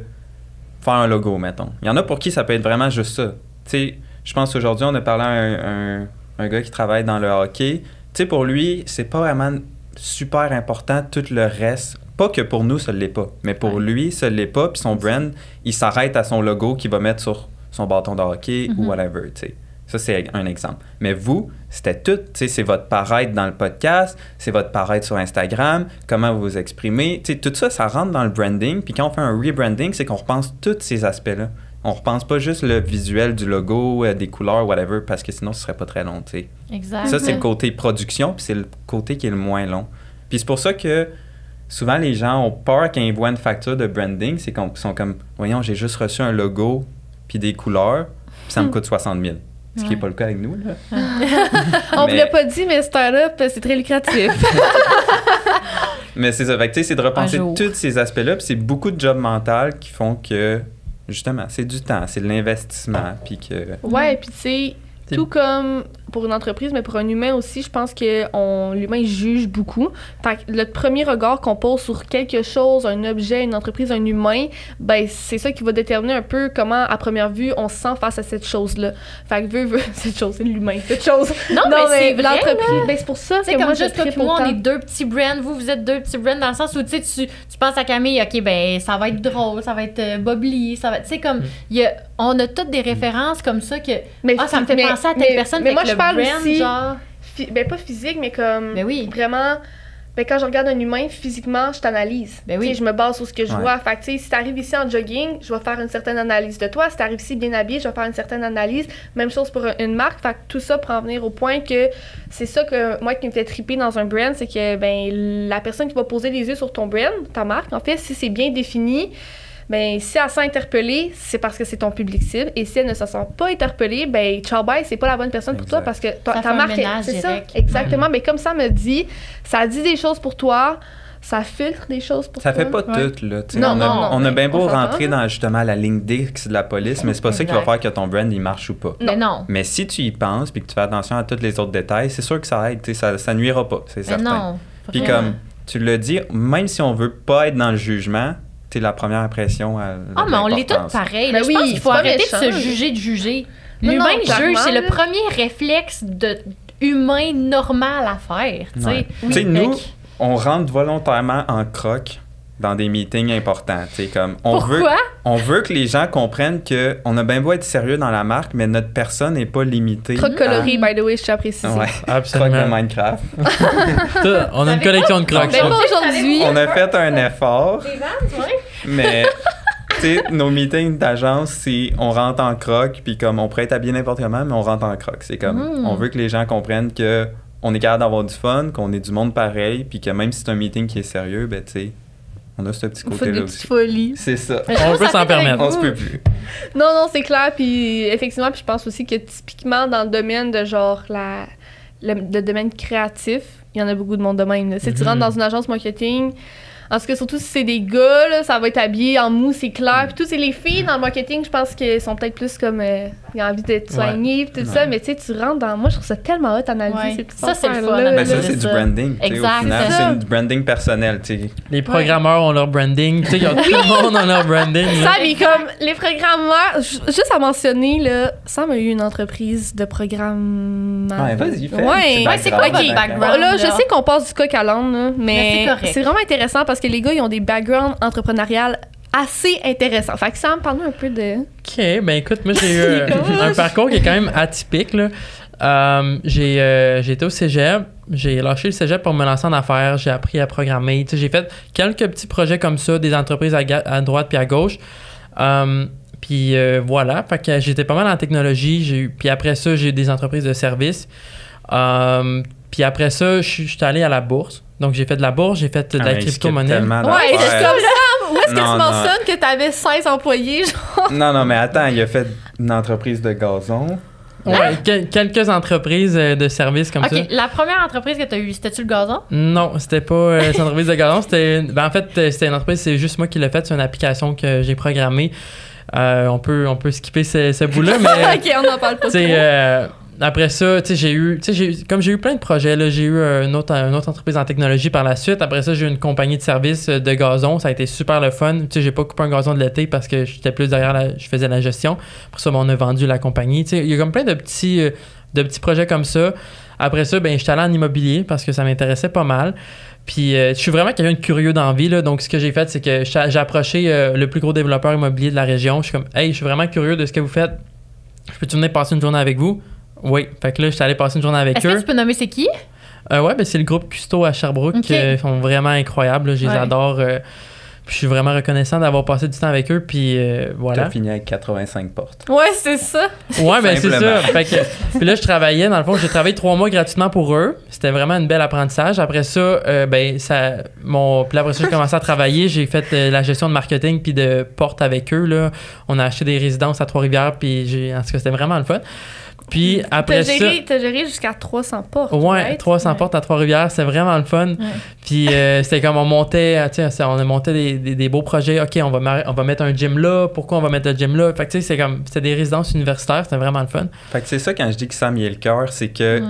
Speaker 1: faire un logo, mettons. Il y en a pour qui ça peut être vraiment juste ça. Tu sais, je pense qu'aujourd'hui, on a parlé à un gars qui travaille dans le hockey. Tu sais, pour lui, c'est pas vraiment super important tout le reste. Pas que pour nous, ça l'est pas. Mais pour lui, ça l'est pas. Puis son brand, il s'arrête à son logo qu'il va mettre sur son bâton de hockey ou whatever, tu sais. Ça, c'est un exemple. Mais vous, c'était tout, tu sais, c'est votre paraître dans le podcast, c'est votre paraître sur Instagram, comment vous vous exprimez, tu sais, tout ça, ça rentre dans le branding. Puis quand on fait un rebranding, c'est qu'on repense tous ces aspects-là. On repense pas juste le visuel du logo, des couleurs, whatever, parce que sinon, ce serait pas très long, tu sais.
Speaker 4: Exact.
Speaker 1: Ça, c'est le côté production, puis c'est le côté qui est le moins long. Puis c'est pour ça que souvent, les gens ont peur quand ils voient une facture de branding, c'est qu'ils sont comme, voyons, j'ai juste reçu un logo puis des couleurs, puis ça me coûte 60 000. Ce qui n'est pas le cas avec nous, là.
Speaker 3: On
Speaker 1: Mais-
Speaker 3: vous l'a pas dit, mais start-up, c'est très lucratif.
Speaker 1: Mais c'est ça. Fait que, tu sais, c'est de repenser
Speaker 4: Un jour.
Speaker 1: tous ces aspects-là, puis c'est beaucoup de jobs mentaux qui font que, justement, c'est du temps, c'est de l'investissement, puis que...
Speaker 3: Ouais, puis tu sais,
Speaker 2: C'est-
Speaker 3: tout comme pour une entreprise, mais pour un humain aussi, je pense que l'humain juge beaucoup. Fait que le premier regard qu'on pose sur quelque chose, un objet, une entreprise, un humain, ben c'est ça qui va déterminer un peu comment, à première vue, on se sent face à cette chose-là. Fait que cette chose, c'est l'humain, cette chose.
Speaker 4: Non, mais c'est vrai,
Speaker 3: l'entreprise, ben c'est pour ça
Speaker 4: que moi, juste toi puis moi, on est deux petits brands. Vous êtes deux petits brands dans le sens où, tu sais, tu penses à Camille, OK, ben ça va être drôle, ça va être bubbly, ça va être, tu sais, comme, on a toutes des références comme ça que, ça me fait penser à telle personne.
Speaker 3: Mais moi, je parle
Speaker 4: brand,
Speaker 3: aussi,
Speaker 4: genre...
Speaker 3: pas physique, mais comme,
Speaker 4: vraiment...
Speaker 3: Ben, quand je regarde un humain, physiquement, je t'analyse.
Speaker 4: Ben oui.
Speaker 3: Je me base sur ce que je vois. Fait que, si t'arrives ici en jogging, je vais faire une certaine analyse de toi. Si t'arrives ici bien habillé, je vais faire une certaine analyse. Même chose pour une marque. Fait que tout ça pour en venir au point que c'est ça que moi qui me fait triper dans un brand, c'est que ben la personne qui va poser les yeux sur ton brand, ta marque, en fait, si c'est bien défini, ben si elle se sent interpellée, c'est parce que c'est ton public cible. Et si elle ne se sent pas interpellée, ben ciao bye, c'est pas la bonne personne pour toi parce que ta marque, c'est ça. Exactement. Mais comme ça me dit, ça dit des choses pour toi, ça filtre des choses pour toi.
Speaker 1: Ça fait pas tout, là. On a bien beau rentrer dans justement la ligne X de la police, mais c'est pas ça qui va faire que ton brand il marche ou pas. Mais si tu y penses puis que tu fais attention à tous les autres détails, c'est sûr que ça aide, ça nuira pas, c'est certain. Puis comme tu l'as dit, même si on veut pas être dans le jugement, la première impression.
Speaker 4: Mais on l'est tous pareil. Je pense qu'il faut arrêter de se juger de juger. L'humain juge, c'est le premier réflexe humain normal à faire. Tu sais,
Speaker 1: nous, on rentre volontairement en croque dans des meetings importants. Comme on veut que les gens comprennent qu'on a bien beau être sérieux dans la marque, mais notre personne n'est pas limitée.
Speaker 3: Croque coloris, by the way, je tiens à préciser.
Speaker 1: Ouais,
Speaker 2: absolument.
Speaker 1: Croque de Minecraft.
Speaker 2: On a une collection de croques.
Speaker 3: Aujourd'hui,
Speaker 1: on a fait un effort. Mais nos meetings d'agence, c'est on rentre en croque, puis comme on pourrait être habillé n'importe comment, mais on rentre en croque. C'est comme on veut que les gens comprennent que on est capable d'avoir du fun, qu'on est du monde pareil, puis que même si c'est un meeting qui est sérieux, ben tu sais, on a ce petit côté-là aussi.
Speaker 3: Folie.
Speaker 1: C'est ça.
Speaker 2: On peut s'en permettre.
Speaker 1: On se peut plus.
Speaker 3: Non, c'est clair. Puis effectivement, puis je pense aussi que typiquement dans le domaine de genre le domaine créatif, il y en a beaucoup de monde de même. Si tu rentres dans une agence marketing, en tout cas, surtout si c'est des gars, là, ça va être habillé en mou, c'est clair. Puis c'est les filles dans le marketing, je pense qu'elles sont peut-être plus comme ils ont envie d'être soignées, tout ça. Mais tu sais, tu rentres dans. Moi, je trouve ça tellement hot analyser.
Speaker 4: Ça, c'est le fun.
Speaker 1: Ben ça, c'est du branding.
Speaker 4: Exact.
Speaker 1: Au final, c'est du branding personnel. T'sais.
Speaker 2: Les programmeurs ont leur branding. Tout le monde a leur branding.
Speaker 3: Ça, mais comme les programmeurs, juste à mentionner, là, Sam a eu une entreprise de programmeur.
Speaker 1: Ouais, vas-y, fais.
Speaker 3: Ouais,
Speaker 4: c'est quoi votre background?
Speaker 3: Là, je sais qu'on passe du coq à l'âne, mais
Speaker 4: c'est
Speaker 3: vraiment intéressant parce que les gars, ils ont des backgrounds entrepreneuriales assez intéressants. Fait que Sam, parle-nous un peu de...
Speaker 2: OK, ben écoute, moi, j'ai eu un parcours qui est quand même atypique, là. J'ai été au cégep, j'ai lâché le cégep pour me lancer en affaires, j'ai appris à programmer. J'ai fait quelques petits projets comme ça, des entreprises à droite puis à gauche. Puis voilà, fait que j'étais pas mal en technologie. Puis après ça, j'ai eu des entreprises de services. Puis après ça, je suis allé à la bourse. Donc, j'ai fait de la bourse, j'ai fait de la crypto-monnaie.
Speaker 3: Ouais, c'est comme ça. Où est-ce que tu mentionnes que tu avais 16 employés, genre?
Speaker 1: Non, mais attends, il a fait une entreprise de gazon.
Speaker 2: Ouais, quelques entreprises de services comme ça.
Speaker 4: OK, la première entreprise que tu as eue, c'était-tu le gazon?
Speaker 2: Non, c'était pas une entreprise de gazon. En fait, c'était une entreprise, c'est juste moi qui l'ai faite. C'est une application que j'ai programmée. On peut skipper ce bout-là, mais...
Speaker 3: OK, on n'en parle pas trop.
Speaker 2: Après ça, j'ai eu plein de projets, là, j'ai eu une autre entreprise en technologie par la suite. Après ça, j'ai eu une compagnie de services de gazon. Ça a été super le fun. J'ai pas coupé un gazon de l'été parce que j'étais plus derrière, je faisais la gestion. Après ça, on a vendu la compagnie. Il y a comme plein de petits projets comme ça. Après ça, j'étais allé en immobilier parce que ça m'intéressait pas mal. Puis je suis vraiment quelqu'un de curieux dans la vie, là. Donc ce que j'ai fait, c'est que j'ai approché le plus gros développeur immobilier de la région. Je suis comme, hey, je suis vraiment curieux de ce que vous faites. Je peux-tu venir passer une journée avec vous? Oui, fait que là, je suis allé passer une journée avec eux.
Speaker 4: Est-ce que tu peux nommer c'est qui?
Speaker 2: Ouais, c'est le groupe Custo à Sherbrooke. Ils sont vraiment incroyables. Là, je les adore. Puis je suis vraiment reconnaissant d'avoir passé du temps avec eux. Puis voilà.
Speaker 1: T'as fini avec 85 portes.
Speaker 3: Ouais, c'est ça.
Speaker 2: Ouais, c'est ça. Fait que, puis là, je travaillais. Dans le fond, j'ai travaillé 3 mois gratuitement pour eux. C'était vraiment un bel apprentissage. Après ça, puis après ça, j'ai commencé à travailler. J'ai fait la gestion de marketing puis de portes avec eux. Là. On a acheté des résidences à Trois-Rivières. Puis en tout cas, c'était vraiment le fun. Puis après ça...
Speaker 3: T'as géré jusqu'à 300 portes.
Speaker 2: Ouais,
Speaker 3: right?
Speaker 2: 300 portes à Trois-Rivières, c'est vraiment le fun.
Speaker 4: Ouais.
Speaker 2: Puis c'était comme on montait, tu sais, on a monté des beaux projets. OK, on va mettre un gym là. Pourquoi on va mettre le gym là? Fait que tu sais, c'était des résidences universitaires, c'était vraiment le fun.
Speaker 1: Fait que c'est ça quand je dis que Sam y est le cœur, c'est que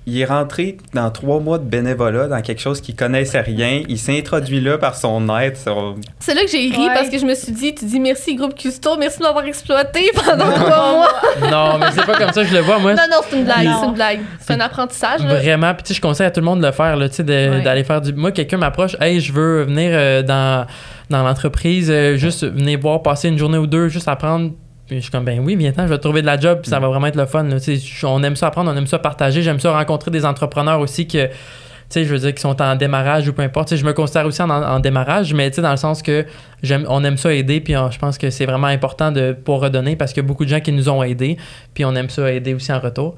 Speaker 1: il est rentré dans 3 mois de bénévolat dans quelque chose qu'il connaissait rien. Il s'est introduit là par son aide.
Speaker 3: C'est là que j'ai ri parce que je me suis dit, tu dis merci groupe Custo, merci de m'avoir exploité pendant 3 mois.
Speaker 2: Non, mais c'est pas comme ça que je le vois, moi.
Speaker 3: Non, c'est une blague,
Speaker 4: Non.
Speaker 3: c'est une blague. C'est un apprentissage. Là.
Speaker 2: Vraiment, puis tu sais, je conseille à tout le monde de le faire, là, tu sais, d'aller faire du... Moi, quelqu'un m'approche, hey, je veux venir dans l'entreprise, juste venir voir, passer une journée ou deux, juste apprendre. Puis je suis comme, ben oui, viens-t'en, je vais te trouver de la job, puis ça va vraiment être le fun. Là. On aime ça apprendre, on aime ça partager, j'aime ça rencontrer des entrepreneurs aussi que, tu sais, je veux dire, qui sont en démarrage ou peu importe. Tu sais, je me considère aussi en démarrage, mais tu sais, dans le sens que on aime ça aider, puis je pense que c'est vraiment important pour redonner parce qu'il y a beaucoup de gens qui nous ont aidés, puis on aime ça aider aussi en retour.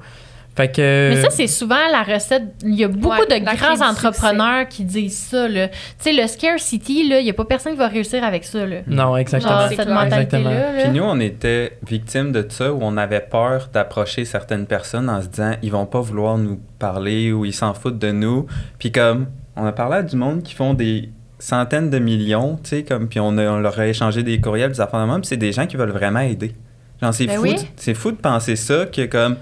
Speaker 2: Fait que...
Speaker 4: Mais ça, c'est souvent la recette. Il y a beaucoup de grands entrepreneurs qui disent ça. Tu sais, le scarcity, il n'y a pas personne qui va réussir avec ça. Là.
Speaker 2: Non, exactement.
Speaker 4: Genre, cette mentalité-là.
Speaker 1: Puis nous, on était victimes de ça où on avait peur d'approcher certaines personnes en se disant ils vont pas vouloir nous parler ou ils s'en foutent de nous. Puis comme on a parlé à du monde qui font des centaines de millions, tu sais, comme puis on leur a échangé des courriels, des affaires de même, puis c'est des gens qui veulent vraiment aider. Genre c'est fou de penser ça que comme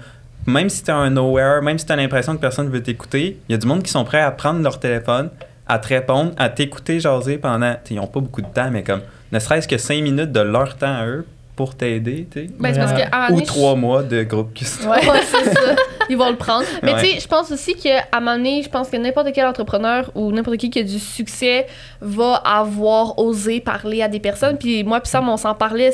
Speaker 1: même si t'es un nowhere, même si t'as l'impression que personne ne veut t'écouter, il y a du monde qui sont prêts à prendre leur téléphone, à te répondre, à t'écouter jaser pendant... Ils n'ont pas beaucoup de temps, mais comme ne serait-ce que 5 minutes de leur temps à eux pour t'aider, tu sais.
Speaker 3: Ben, c'est parce que,
Speaker 1: ou 3 mois de groupe Custo.
Speaker 3: Ouais, c'est ça. Ils vont le prendre. Mais tu sais, je pense aussi qu'à un moment donné, je pense que n'importe quel entrepreneur ou n'importe qui a du succès va avoir osé parler à des personnes. Puis moi, puis Sam, on s'en parlait,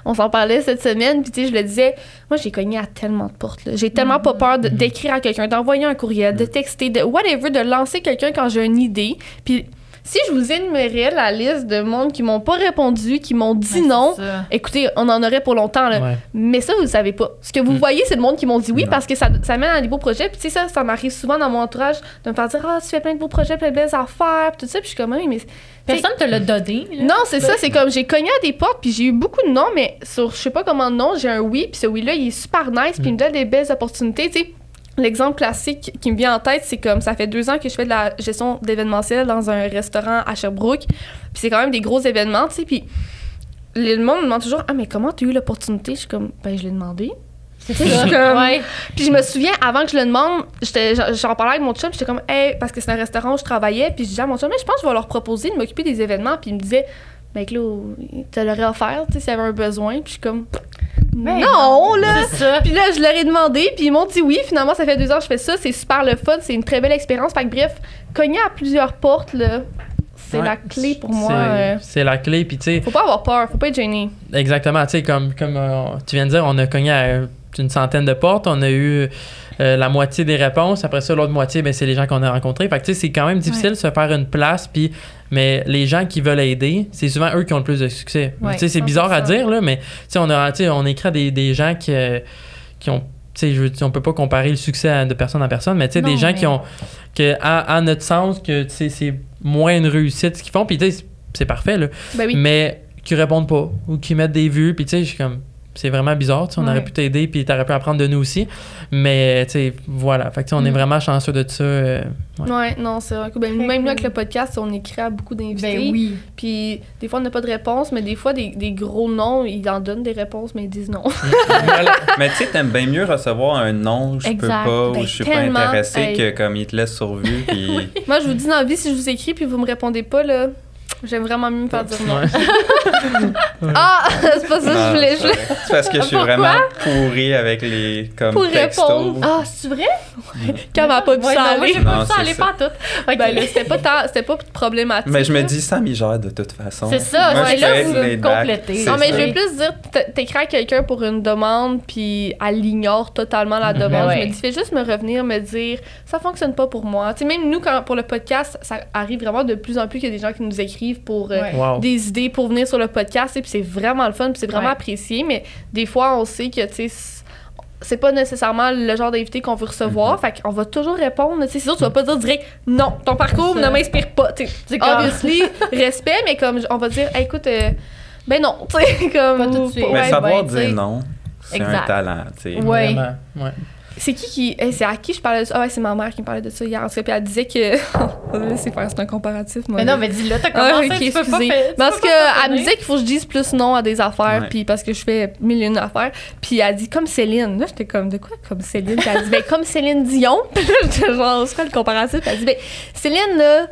Speaker 3: on s'en parlait cette semaine. Puis tu sais, je le disais, moi, j'ai cogné à tellement de portes. Là. J'ai tellement pas peur d'écrire à quelqu'un, d'envoyer un courriel, de texter, de whatever, de lancer quelqu'un quand j'ai une idée. Puis si je vous énumérais la liste de monde qui m'ont pas répondu, qui m'ont dit non, écoutez, on en aurait pour longtemps. Là. Ouais. Mais ça, vous le savez pas. Ce que vous voyez, c'est le monde qui m'ont dit oui parce que ça mène à des beaux projets. Puis tu sais, ça m'arrive souvent dans mon entourage de me faire dire « Ah, tu fais plein de beaux projets, plein de belles affaires. » Puis tout ça, puis je suis comme « Oui, mais... »
Speaker 4: Personne te l'a donné. Là.
Speaker 3: Non, c'est ça. C'est comme j'ai cogné à des portes, puis j'ai eu beaucoup de non, mais sur je sais pas comment de non, j'ai un oui, puis ce oui-là, il est super nice, puis il me donne des belles opportunités, tu sais. L'exemple classique qui me vient en tête, c'est comme ça fait 2 ans que je fais de la gestion d'événementiel dans un restaurant à Sherbrooke. Puis c'est quand même des gros événements, tu sais. Puis le monde me demande toujours « Ah, mais comment t'as eu l'opportunité? » Je suis comme « Ben, je l'ai demandé. » C'est ça. Comme... Puis je me souviens, avant que je le demande, j'en parlais avec mon chum, j'étais comme « Hey, parce que c'est un restaurant où je travaillais. » Puis je disais à mon chum « Mais je pense que je vais leur proposer de m'occuper des événements. » Puis il me disait « Ben, Claude, tu l'aurais offert, tu sais, s'il y avait un besoin. » Puis je suis comme... Non, là! Puis là, je leur ai demandé, puis ils m'ont dit oui. Finalement, ça fait 2 ans que je fais ça. C'est super le fun. C'est une très belle expérience. Fait que bref, cogner à plusieurs portes, là, c'est la clé pour moi.
Speaker 2: C'est la clé, puis tu sais...
Speaker 3: Faut pas avoir peur, faut pas être gêné.
Speaker 2: Exactement. Tu sais, comme tu viens de dire, on a cogné à une centaine de portes. On a eu la moitié des réponses. Après ça, l'autre moitié, ben, c'est les gens qu'on a rencontrés. Fait que tu sais, c'est quand même difficile de se faire une place, puis... Mais les gens qui veulent aider, c'est souvent eux qui ont le plus de succès. Tu sais, c'est bizarre à dire, là, mais on écrit à des gens qui ont... on peut pas comparer le succès de personne à personne, mais des gens qui ont... à notre sens, que c'est moins une réussite ce qu'ils font, puis c'est parfait, là. Ben oui. Mais qui répondent pas, ou qui mettent des vues, puis je suis comme... C'est vraiment bizarre, on aurait pu t'aider, puis t'aurais pu apprendre de nous aussi. Mais, voilà. Fait que, on est vraiment chanceux de ça.
Speaker 3: Non, c'est vrai. Ben, même nous, avec le podcast, on écrit à beaucoup d'invités.
Speaker 4: Ben oui.
Speaker 3: Puis, des fois, on n'a pas de réponse, mais des fois, des gros noms, ils en donnent des réponses, mais ils disent non.
Speaker 1: Mais tu sais, t'aimes bien mieux recevoir un non, je peux pas, ou je suis pas intéressé, que comme ils te laissent sur vue. Puis...
Speaker 3: Moi, je vous dis dans la vie, si je vous écris, puis vous me répondez pas, là... J'aime vraiment mieux me faire dire non. Ah, c'est pas ça que je voulais.
Speaker 1: C'est parce que je suis vraiment pourrie avec les textos.
Speaker 3: Répondre. Ah, c'est vrai? Quand elle m'a pas pu ça aller.
Speaker 4: Moi, j'ai pas pu ça aller pas tout.
Speaker 3: Ben là, c'était pas problématique.
Speaker 1: Mais je me dis, ça m'y gère de toute façon.
Speaker 4: C'est ça, c'est là où vous complétez.
Speaker 3: Non, mais je vais plus dire, t'écris à quelqu'un pour une demande, puis elle ignore totalement la demande. Je me dis, fais juste me revenir, me dire, ça fonctionne pas pour moi. Tu sais, même nous, pour le podcast, ça arrive vraiment de plus en plus qu'il y a des gens qui nous écrivent pour des idées pour venir sur le podcast, puis c'est vraiment le fun, puis c'est vraiment apprécié, mais des fois on sait que c'est pas nécessairement le genre d'invité qu'on veut recevoir, fait qu'on va toujours répondre, c'est sûr tu vas pas dire direct non, ton parcours ne m'inspire pas, obviously, respect, mais comme on va dire hey, écoute ben non, tu sais comme
Speaker 1: mais savoir dire non, C'est un
Speaker 4: Exact.
Speaker 1: talent, tu sais.
Speaker 4: Ouais.
Speaker 2: Vraiment, ouais.
Speaker 3: C'est c'est à qui je parlais de ça? Ah ouais, c'est ma mère qui me parlait de ça hier. En tout cas, puis elle disait que. c'est un comparatif.
Speaker 4: Mais non, mais dis-le, t'as
Speaker 3: Ah,
Speaker 4: commencé,
Speaker 3: ok,
Speaker 4: tu peux pas
Speaker 3: excusez.
Speaker 4: faire.
Speaker 3: Parce qu'elle me disait qu'il faut que je dise plus non à des affaires,
Speaker 1: Ouais.
Speaker 3: puis parce que je fais mille et une affaires. Puis elle dit comme Céline. Là, j'étais comme, de quoi comme Céline? Puis elle dit, ben, comme Céline Dion. Puis là, j'étais genre, c'est quoi le comparatif? Puis elle dit, ben, Céline, là.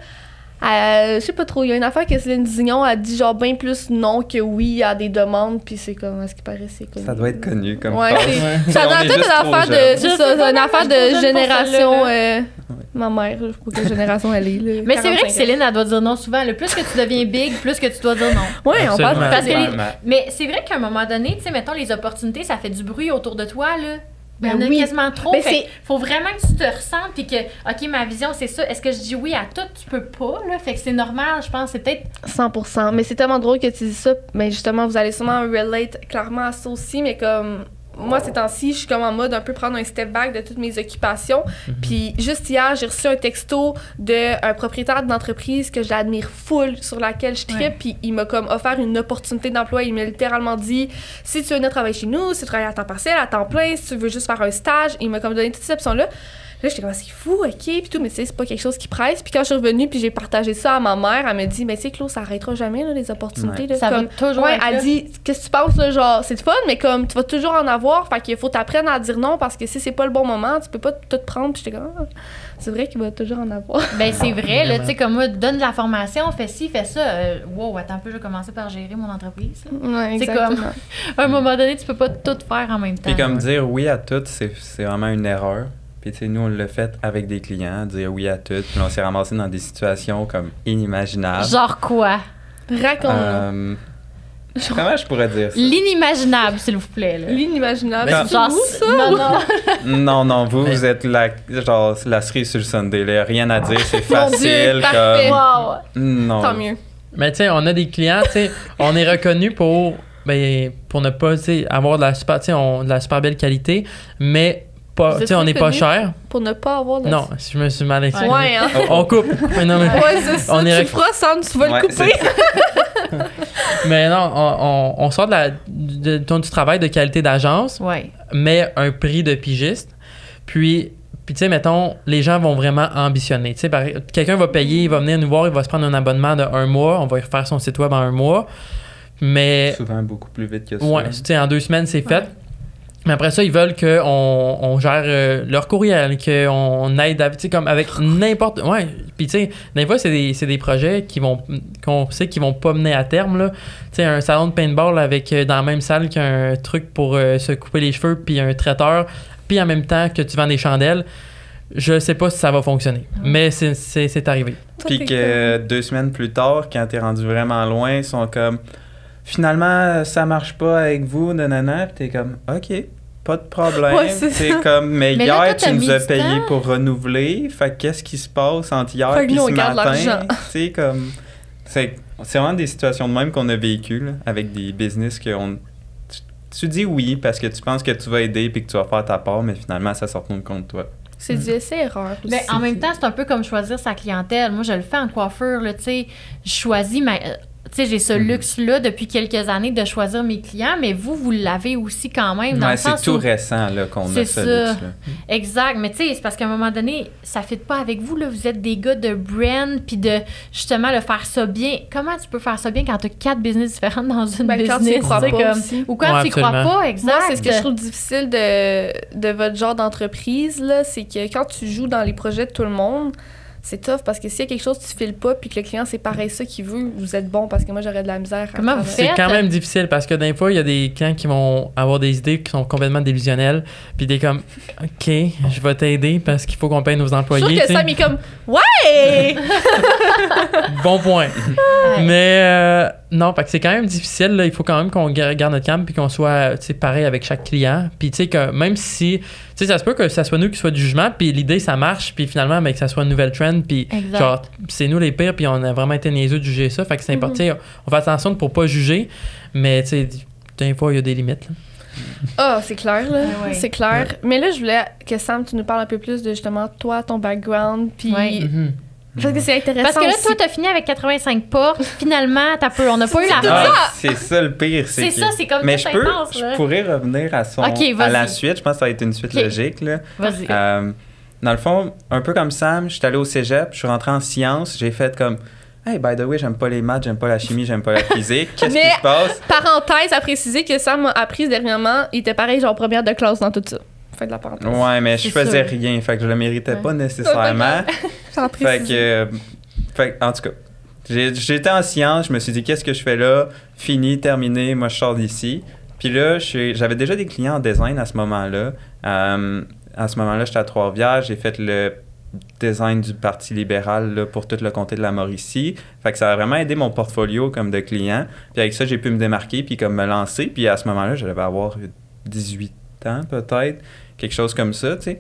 Speaker 3: Je sais pas trop, il y a une affaire que Céline Dion a dit genre bien plus non que oui à des demandes, puis c'est comme, à ce qui paraît, c'est connu.
Speaker 1: Ça doit être connu comme
Speaker 3: Ouais,
Speaker 1: phrase.
Speaker 3: c'est ça
Speaker 1: On
Speaker 3: doit
Speaker 1: est
Speaker 3: être
Speaker 1: juste
Speaker 3: une
Speaker 1: trop
Speaker 3: affaire de.
Speaker 1: jeunes.
Speaker 3: C'est
Speaker 4: Je
Speaker 3: ça,
Speaker 4: sais pas,
Speaker 3: une
Speaker 4: moi,
Speaker 3: affaire
Speaker 4: je suis trop
Speaker 3: de
Speaker 4: jeune pour
Speaker 3: génération.
Speaker 4: celle-là,
Speaker 3: Ma mère, je sais pas quelle génération elle est. Là,
Speaker 4: Mais c'est vrai
Speaker 3: 45
Speaker 4: que Céline, elle doit dire non souvent. Le plus que tu deviens big, plus que tu dois dire non.
Speaker 3: Ouais, on parle
Speaker 2: Absolument.
Speaker 4: Parce que les-
Speaker 1: Vraiment.
Speaker 4: Mais c'est vrai qu'à un moment donné, tu sais, mettons, les opportunités, ça fait du bruit autour de toi, là. Il y en
Speaker 3: Ben
Speaker 4: a
Speaker 3: oui.
Speaker 4: quasiment trop.
Speaker 3: Ben
Speaker 4: fait
Speaker 3: c'est-
Speaker 4: que faut vraiment que tu te ressentes puis que, OK, ma vision, c'est ça. Est-ce que je dis oui à tout? Tu peux pas, là. Fait que c'est normal, je pense. C'est peut-être...
Speaker 3: 100%. Mais c'est tellement drôle que tu dis ça. Mais justement, vous allez sûrement relate clairement à ça aussi. Mais comme moi, ces temps-ci, je suis comme en mode un peu prendre un step back de toutes mes occupations. Puis juste hier, j'ai reçu un texto d'un propriétaire d'entreprise que j'admire full, sur laquelle je tripe.
Speaker 4: Ouais.
Speaker 3: Puis il m'a comme offert une opportunité d'emploi. Il m'a littéralement dit, si tu veux venir travailler chez nous, si tu travailles à temps partiel, à temps plein, si tu veux juste faire un stage, il m'a comme donné toutes ces options-là. Là, j'étais comme, c'est fou, OK, puis tout, mais tu sais, c'est pas quelque chose qui presse. Puis quand je suis revenue, puis j'ai partagé ça à ma mère, elle me dit, mais tu sais, Claude, ça arrêtera jamais, là, les opportunités. Là.
Speaker 4: Ça
Speaker 3: Comme,
Speaker 4: va toujours
Speaker 3: ouais,
Speaker 4: être
Speaker 3: elle
Speaker 4: là.
Speaker 3: dit, qu'est-ce que tu penses, là, genre, c'est le fun, mais comme, tu vas toujours en avoir, fait qu'il faut t'apprendre à dire non, parce que si c'est pas le bon moment, tu peux pas tout prendre. Puis j'étais comme, ah, c'est vrai qu'il va toujours en avoir.
Speaker 4: Ben, c'est vrai, là.
Speaker 2: Vraiment.
Speaker 4: Tu sais, comme moi, donne de la formation, fais ci, fais ça. Wow, attends un peu, je vais commencer par gérer mon entreprise. là.
Speaker 3: Ouais,
Speaker 4: C'est
Speaker 3: exactement.
Speaker 4: À un moment donné, tu peux pas tout faire en même temps.
Speaker 1: Puis comme dire oui à tout, c'est vraiment une erreur. Puis tu sais, nous, on l'a fait avec des clients, dire oui à tout. Puis on s'est ramassé dans des situations comme inimaginables.
Speaker 4: Genre quoi?
Speaker 3: Raconte-nous.
Speaker 1: Comment je pourrais dire ça?
Speaker 4: L'inimaginable, s'il vous plaît, là.
Speaker 3: L'inimaginable.
Speaker 1: Ben,
Speaker 3: C'est
Speaker 4: Genre,
Speaker 3: vous, ça?
Speaker 4: non,
Speaker 1: Non, vous êtes la cerise sur le Sunday. Là. Rien à dire, c'est
Speaker 3: Mon Dieu,
Speaker 1: facile.
Speaker 3: parfait.
Speaker 4: Wow.
Speaker 1: Non.
Speaker 3: Tant mieux.
Speaker 2: Mais tu sais, on a des clients, tu sais, on est reconnu pour ne pas, tu sais, avoir de la super, tu sais, de la super belle qualité, mais pas,
Speaker 3: Vous
Speaker 2: tu
Speaker 3: êtes
Speaker 2: sais, on n'est pas
Speaker 3: reconnu
Speaker 2: cher.
Speaker 3: Pour ne pas avoir de...
Speaker 2: Non, je me suis mal exprimé.
Speaker 3: Ouais, hein?
Speaker 2: On coupe. Mais non, mais,
Speaker 3: Ouais, c'est ça.
Speaker 2: On
Speaker 3: Tu
Speaker 2: est
Speaker 3: le feras, Sam, tu vas
Speaker 1: Ouais,
Speaker 3: le couper.
Speaker 2: mais non, on sort du travail de qualité d'agence,
Speaker 4: Ouais.
Speaker 2: mais un prix de pigiste. Puis tu sais, mettons, les gens vont vraiment ambitionner. Tu sais, quelqu'un va payer, il va venir nous voir, il va se prendre un abonnement de 1 mois, on va refaire son site web en 1 mois. Mais,
Speaker 1: Souvent beaucoup plus vite que ça.
Speaker 2: ouais, tu sais, en 2 semaines, c'est fait.
Speaker 4: Ouais.
Speaker 2: Mais après ça, ils veulent qu'on gère leur courriel, qu'on aide, tu sais, comme avec n'importe... Ouais, puis tu sais, des fois, c'est des projets qu'on sait qu'ils vont pas mener à terme, là. Tu sais, un salon de paintball avec, dans la même salle qu'un truc pour se couper les cheveux, puis un traiteur, puis en même temps que tu vends des chandelles, je sais pas si ça va fonctionner. Mais c'est arrivé.
Speaker 1: Puis que 2 semaines plus tard, quand t'es rendu vraiment loin, ils sont comme... Finalement, ça marche pas avec vous, nanana. Puis t'es comme, OK, pas de problème.
Speaker 3: Ouais, c'est
Speaker 1: c'est comme, mais
Speaker 4: Mais là,
Speaker 1: hier,
Speaker 4: toi, t'as
Speaker 1: tu nous
Speaker 4: mis
Speaker 1: as
Speaker 4: du
Speaker 1: payé
Speaker 4: temps.
Speaker 1: pour renouveler. Fait que qu'est-ce qui se passe entre hier
Speaker 3: Fait que
Speaker 1: et
Speaker 3: nous, on
Speaker 1: ce
Speaker 3: garde
Speaker 1: matin?
Speaker 3: l'argent.
Speaker 1: Tu sais, comme... C'est vraiment des situations de même qu'on a vécues, là, avec des business que tu dis oui parce que tu penses que tu vas aider puis que tu vas faire ta part, mais finalement, ça se retourne contre toi.
Speaker 3: C'est du essai-erreur aussi.
Speaker 4: Mais en même temps, c'est un peu comme choisir sa clientèle. Moi, je le fais en coiffure, là, tu sais. Je choisis ma... Tu sais, j'ai ce luxe-là depuis quelques années de choisir mes clients, mais vous l'avez aussi quand même. Dans
Speaker 1: Ouais,
Speaker 4: le
Speaker 1: c'est
Speaker 4: sens
Speaker 1: tout
Speaker 4: où...
Speaker 1: récent là, qu'on a
Speaker 4: C'est
Speaker 1: ce
Speaker 4: ça.
Speaker 1: luxe-là.
Speaker 4: Exact, mais tu sais, c'est parce qu'à un moment donné, ça ne fit pas avec vous, là. Vous êtes des gars de brand, puis de, justement, le faire ça bien. Comment tu peux faire ça bien quand tu as 4 business différentes dans une
Speaker 3: Ben,
Speaker 4: business?
Speaker 3: quand tu y crois
Speaker 4: tu sais,
Speaker 3: pas
Speaker 4: comme-
Speaker 3: aussi.
Speaker 4: Ou quand
Speaker 2: Ouais,
Speaker 4: tu y crois
Speaker 2: absolument.
Speaker 4: pas, exact.
Speaker 3: Moi, c'est ce que je trouve difficile de votre genre d'entreprise, là, c'est que quand tu joues dans les projets de tout le monde, c'est tough parce que s'il y a quelque chose que tu files pas puis que le client, c'est pareil ça qu'il veut, vous êtes bon parce que moi, j'aurais de la misère. à
Speaker 4: Comment vous
Speaker 3: travailler.
Speaker 2: C'est quand même difficile parce que des fois, il y a des clients qui vont avoir des idées qui sont complètement délusionnelles. Puis t'es comme, OK, je vais t'aider parce qu'il faut qu'on paye nos
Speaker 3: Je suis
Speaker 2: employés.
Speaker 3: sûre que
Speaker 2: tu sais.
Speaker 3: Sam est comme ouais.
Speaker 2: Bon point.
Speaker 4: Ouais.
Speaker 2: Mais non, fait que c'est quand même difficile. Là. Il faut quand même qu'on garde notre calme puis qu'on soit pareil avec chaque client. Puis tu sais que même si... Tu sais, ça se peut que ça soit nous qui soit du jugement, puis l'idée, ça marche, puis finalement, que ça soit une nouvelle trend, puis
Speaker 4: Exact.
Speaker 2: genre, c'est nous les pires, puis on a vraiment été niaiseux de juger ça. Fait que c'est important. Tu sais, on fait attention pour pas juger, mais tu sais, des fois, il y a des limites. Là.
Speaker 3: Ah, c'est clair, là.
Speaker 4: Ouais, ouais.
Speaker 3: C'est clair. Mais là, je voulais que Sam, tu nous parles un peu plus de justement toi, ton background, puis
Speaker 4: Ouais.
Speaker 3: Parce que c'est intéressant.
Speaker 4: Parce que là,
Speaker 3: aussi.
Speaker 4: toi, t'as fini avec 85 portes. Finalement, on n'a pas eu la fin.
Speaker 1: C'est ça le pire.
Speaker 4: C'est ça, c'est comme
Speaker 1: Mais
Speaker 4: tout
Speaker 1: je
Speaker 4: intense, là.
Speaker 1: pourrais revenir à
Speaker 4: Ok,
Speaker 1: à la
Speaker 4: vas-y.
Speaker 1: suite. Je pense que ça va être une suite
Speaker 4: Ok.
Speaker 1: logique. Là.
Speaker 4: Vas-y.
Speaker 1: Dans le fond, un peu comme Sam, je suis allé au cégep, je suis rentré en sciences, j'ai fait comme hey, by the way, j'aime pas les maths, j'aime pas la chimie, j'aime pas la physique. Qu'est-ce qui se passe?
Speaker 3: Parenthèse à préciser que Sam m'a appris dernièrement, il était pareil, genre première de classe dans tout ça. Fin de la parenthèse.
Speaker 1: Ouais, mais je
Speaker 4: C'est
Speaker 1: faisais
Speaker 4: sûr.
Speaker 1: rien, fait que je le méritais
Speaker 4: Ouais.
Speaker 1: pas nécessairement.
Speaker 3: Sans
Speaker 1: fait
Speaker 3: préciser.
Speaker 1: que, en tout cas, j'étais en sciences, je me suis dit, qu'est-ce que je fais là? Fini, terminé, moi je sors d'ici. Puis là, j'avais déjà des clients en design à ce moment-là. À ce moment-là, j'étais à Trois-Rivières, j'ai fait le design du Parti libéral là, pour tout le comté de la Mauricie. Fait que ça a vraiment aidé mon portfolio comme de client. Puis avec ça, j'ai pu me démarquer puis comme me lancer. Puis à ce moment-là, je devais avoir 18 ans peut-être, quelque chose comme ça, tu sais.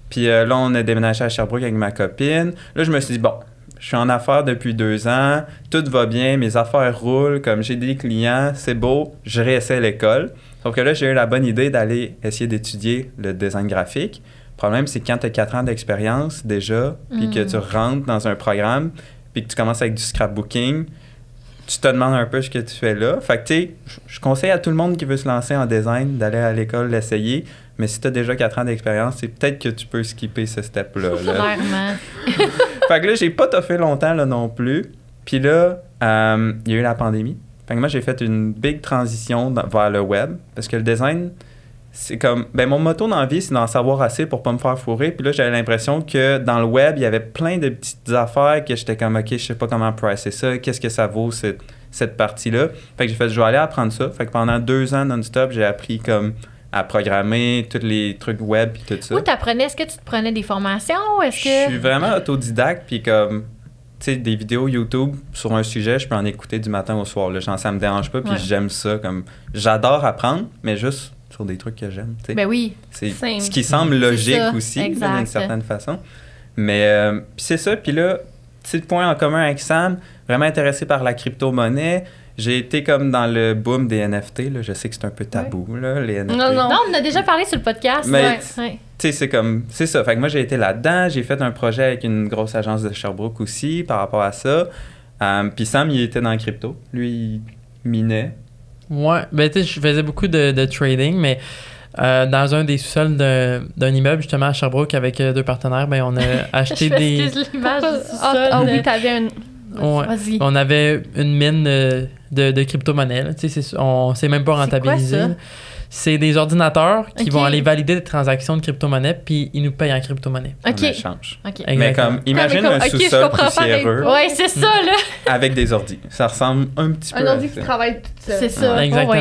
Speaker 1: Puis là, on a déménagé à Sherbrooke avec ma copine. Là, je me suis dit, bon, je suis en affaires depuis 2 ans, tout va bien, mes affaires roulent, comme j'ai des clients, c'est beau, je réessaie l'école. Sauf que là, j'ai eu la bonne idée d'aller essayer d'étudier le design graphique. Le problème, c'est que quand tu as 4 ans d'expérience déjà, puis que tu rentres dans un programme, puis que tu commences avec du scrapbooking, tu te demandes un peu ce que tu fais là. Fait que, tu sais, je conseille à tout le monde qui veut se lancer en design d'aller à l'école, l'essayer. Mais si tu as déjà 4 ans d'expérience, c'est peut-être que tu peux skipper ce step-là. là.
Speaker 4: Clairement.
Speaker 1: Fait que là, j'ai pas toffé longtemps là, non plus. Puis là, il y a eu la pandémie. Fait que moi, j'ai fait une big transition vers le web. Parce que le design, c'est comme... Ben, mon motto dans la vie, c'est d'en savoir assez pour pas me faire fourrer. Puis là, j'avais l'impression que dans le web, il y avait plein de petites affaires que j'étais comme, OK, je sais pas comment pricer ça. Qu'est-ce que ça vaut, cette partie-là? Fait que j'ai fait, je vais aller apprendre ça. Fait que pendant 2 ans non-stop, j'ai appris comme à programmer, tous les trucs web puis tout ça.
Speaker 4: Où t'apprenais? Est-ce que tu te prenais des formations? Est-ce
Speaker 1: Je
Speaker 4: que...
Speaker 1: suis vraiment autodidacte, puis comme, tu sais, des vidéos YouTube sur un sujet, je peux en écouter du matin au soir. Là, genre, ça me dérange pas, puis
Speaker 4: Ouais.
Speaker 1: j'aime ça. Comme, j'adore apprendre, mais juste sur des trucs que j'aime. Tu sais.
Speaker 4: Ben oui.
Speaker 1: C'est
Speaker 3: Same.
Speaker 1: ce qui semble logique
Speaker 4: ça,
Speaker 1: aussi, là,
Speaker 4: exact.
Speaker 1: d'une certaine façon. Mais puis c'est ça. Puis là, petit point en commun avec Sam, vraiment intéressé par la crypto-monnaie. J'ai été comme dans le boom des NFT. Là. Je sais que c'est un peu tabou, là, les NFT.
Speaker 3: Non.
Speaker 4: Non, on en a déjà parlé sur le podcast.
Speaker 1: Mais-
Speaker 4: Ouais.
Speaker 1: Tu sais, c'est ça. Fait que moi, j'ai été là-dedans. J'ai fait un projet avec une grosse agence de Sherbrooke aussi par rapport à ça. Puis Sam, il était dans le crypto. Lui, il minait.
Speaker 2: Ouais, ben tu sais, je faisais beaucoup de trading, mais dans un des sous-sols d'un immeuble, justement, à Sherbrooke, avec 2 partenaires, ben on a acheté
Speaker 4: Je
Speaker 2: des...
Speaker 4: m'excuse l'image du
Speaker 3: Ah
Speaker 4: sol.
Speaker 3: oui, t'avais une...
Speaker 2: Ouais.
Speaker 4: Vas-y.
Speaker 2: On avait une mine de crypto-monnaies. Là. Tu sais, on s'est même pas
Speaker 4: C'est quoi,
Speaker 2: rentabilisé.
Speaker 4: ça?
Speaker 2: là. C'est des ordinateurs qui
Speaker 4: Ok.
Speaker 2: vont aller valider des transactions de crypto-monnaie, puis ils nous payent en crypto-monnaie.
Speaker 1: En
Speaker 4: OK.
Speaker 1: échange.
Speaker 4: OK.
Speaker 1: Mais
Speaker 2: Exactement.
Speaker 1: comme, imagine
Speaker 3: comme,
Speaker 1: un
Speaker 3: ok, je
Speaker 1: sous-sol
Speaker 3: comprends
Speaker 1: poussiéreux
Speaker 3: pareil.
Speaker 4: Ouais, c'est ça, là.
Speaker 1: avec des ordis. Ça ressemble un petit peu
Speaker 3: Un
Speaker 1: à
Speaker 3: ordi qui
Speaker 1: ça.
Speaker 3: travaille tout seul.
Speaker 4: C'est ça. Ouais,
Speaker 2: Exactement.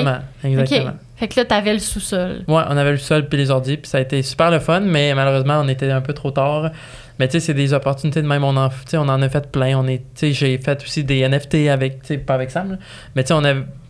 Speaker 4: ouais.
Speaker 2: Exactement.
Speaker 4: OK. Fait que là, t'avais le sous-sol.
Speaker 2: Ouais, on avait le sol puis les ordi, puis ça a été super le fun, mais malheureusement, on était un peu trop tard. Mais tu sais, c'est des opportunités de même. On en a fait plein. Tu sais, j'ai fait aussi des NFT avec, tu sais, pas avec Sam, là. Mais tu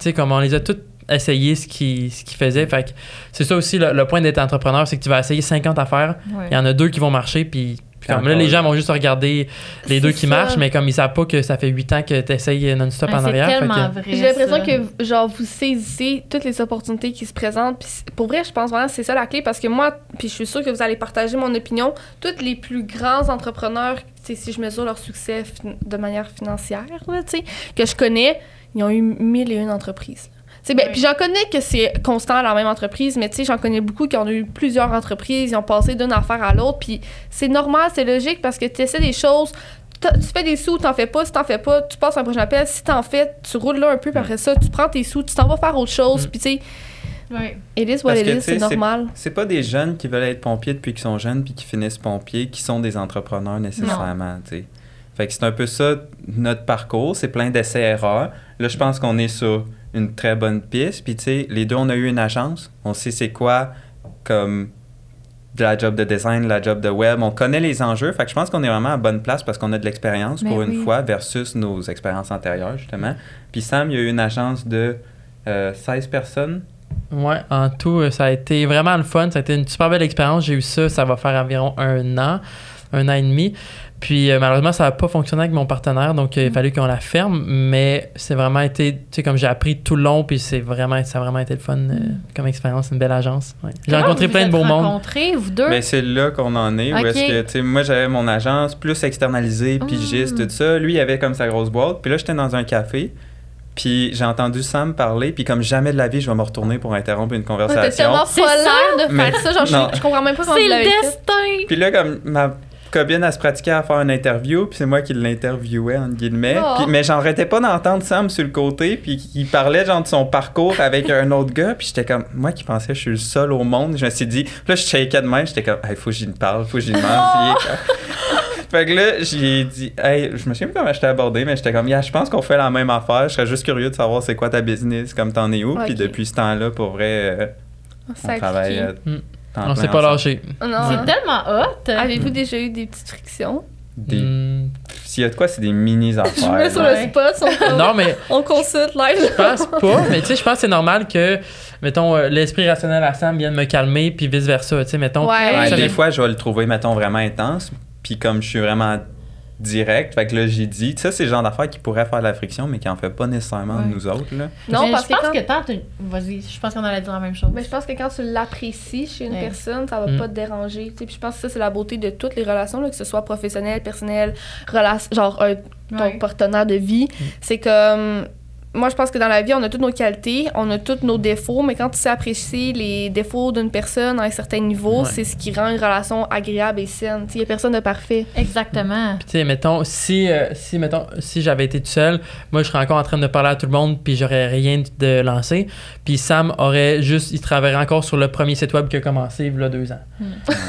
Speaker 2: sais, comme on les a toutes essayé ce qu'ils faisaient. Fait que c'est ça aussi le point d'être entrepreneur, c'est que tu vas essayer 50 affaires.
Speaker 4: Ouais.
Speaker 2: Il y en a 2 qui vont marcher, puis comme
Speaker 1: Encore
Speaker 2: là, les
Speaker 1: là.
Speaker 2: gens vont juste regarder les 2
Speaker 3: C'est
Speaker 2: qui
Speaker 3: ça.
Speaker 2: marchent, mais comme ils savent pas que ça fait 8 ans que tu essayes non-stop
Speaker 4: Ouais,
Speaker 2: en
Speaker 4: c'est
Speaker 2: arrière. fait
Speaker 4: tellement
Speaker 2: que-
Speaker 4: vrai.
Speaker 3: J'ai l'impression
Speaker 4: ça.
Speaker 3: que genre vous saisissez toutes les opportunités qui se présentent. Puis pour vrai, je pense vraiment que c'est ça la clé parce que moi, puis je suis sûre que vous allez partager mon opinion. Tous les plus grands entrepreneurs, tu sais, si je mesure leur succès de manière financière, là, tu sais, que je connais, ils ont eu 1001 entreprises. Tu sais, ben,
Speaker 4: Ouais.
Speaker 3: puis j'en connais que c'est constant à la même entreprise, mais tu sais, j'en connais beaucoup qui ont eu plusieurs entreprises, ils ont passé d'une affaire à l'autre, puis c'est normal, c'est logique parce que tu essaies des choses. Tu fais des sous, t'en fais pas. Si t'en fais pas, tu passes à un prochain appel. Si t'en fais, tu roules là un peu, puis après ça, tu prends tes sous, tu t'en vas faire autre chose. Puis tu sais,
Speaker 4: Ouais.
Speaker 3: it is what
Speaker 1: Parce
Speaker 3: it
Speaker 1: que,
Speaker 3: is,
Speaker 1: tu sais,
Speaker 3: c'est normal.
Speaker 1: C'est pas des jeunes qui veulent être pompiers depuis qu'ils sont jeunes puis qui finissent pompiers qui sont des entrepreneurs nécessairement, tu sais. Fait que c'est un peu ça notre parcours, c'est plein d'essais-erreurs. Là, je pense qu'on est sur une très bonne piste. Puis tu sais, les 2, on a eu une agence. On sait c'est quoi comme de la job de design, la job de web. On connaît les enjeux. Fait que je pense qu'on est vraiment à bonne place parce qu'on a de l'expérience
Speaker 4: Mais
Speaker 1: pour
Speaker 4: oui.
Speaker 1: une fois versus nos expériences antérieures, justement. Puis Sam, il y a eu une agence de 16 personnes.
Speaker 2: Ouais, en tout, ça a été vraiment le fun. Ça a été une super belle expérience. J'ai eu ça va faire environ 1 an. 1 an et demi. Puis malheureusement, ça n'a pas fonctionné avec mon partenaire, donc il a fallu qu'on la ferme. Mais c'est vraiment été, tu sais, comme j'ai appris tout le long, puis ça a vraiment été le fun comme expérience, une belle agence. Ouais. J'ai rencontré plein de beaux mondes.
Speaker 4: Rencontrés, vous deux?
Speaker 1: Mais c'est là qu'on en est. Où est-ce que, tu sais, moi, j'avais mon agence plus externalisée, pigiste, tout ça. Lui, il avait comme sa grosse boîte. Puis là, j'étais dans un café. Puis j'ai entendu Sam parler, puis comme jamais de la vie, je vais me retourner pour interrompre une conversation.
Speaker 3: T'es tellement pas l'air de
Speaker 1: Mais
Speaker 3: faire ça. Genre, je comprends même pas comment
Speaker 4: C'est
Speaker 3: vous
Speaker 4: le
Speaker 3: l'avez fait.
Speaker 4: destin!
Speaker 1: Puis là, comme ma copine, elle se pratiquait à faire une interview, puis c'est moi qui l'interviewais, entre guillemets.
Speaker 3: Oh.
Speaker 1: Puis, mais j'arrêtais pas d'entendre Sam sur le côté, puis il parlait genre de son parcours avec un autre gars, puis j'étais comme, moi qui pensais que je suis le seul au monde, je me suis dit, puis là, je shakais de même, j'étais comme, hey, faut que j'y parle, faut que j'y demande. Fait que là, j'ai dit, hey, je me souviens plus comment je t'ai abordé, mais j'étais comme, je pense qu'on fait la même affaire, je serais juste curieux de savoir c'est quoi ta business, comme t'en es où, puis depuis ce temps-là, pour vrai, on travaille.
Speaker 2: On s'est pas lâché.
Speaker 3: Non.
Speaker 4: C'est tellement hot!
Speaker 3: Avez-vous déjà eu des petites frictions?
Speaker 1: S'il y a de quoi, c'est des mini-affaires.
Speaker 3: Je me mets sur le spot,
Speaker 2: Non, mais
Speaker 3: on consulte live.
Speaker 2: je pense pas, mais tu sais, je pense que c'est normal que, mettons, l'esprit rationnel à Sam vienne me calmer, puis vice-versa, tu sais, mettons.
Speaker 3: Ouais.
Speaker 1: Des fois, je vais le trouver, mettons, vraiment intense, puis comme je suis vraiment direct, fait que là, j'ai dit, ça, c'est le genre d'affaires qui pourrait faire de la friction, mais qui en fait pas nécessairement de nous autres, là.
Speaker 3: Non, parce
Speaker 4: je pense que tant... Vas-y, je pense qu'on allait dire la même chose.
Speaker 3: Mais je pense que quand tu l'apprécies chez une personne, ça va pas te déranger. Tu sais, puis je pense que ça, c'est la beauté de toutes les relations, là, que ce soit professionnel, personnel, genre ton partenaire de vie. C'est comme... Moi, je pense que dans la vie, on a toutes nos qualités, on a tous nos défauts, mais quand tu sais apprécier les défauts d'une personne à un certain niveau, c'est ce qui rend une relation agréable et saine. Il n'y a personne de parfait.
Speaker 4: Exactement.
Speaker 2: Puis tu sais, mettons, si j'avais été tout seul, moi, je serais encore en train de parler à tout le monde, puis j'aurais rien de lancé. Puis Sam il travaillerait encore sur le premier site web qui a commencé il y a 2 ans.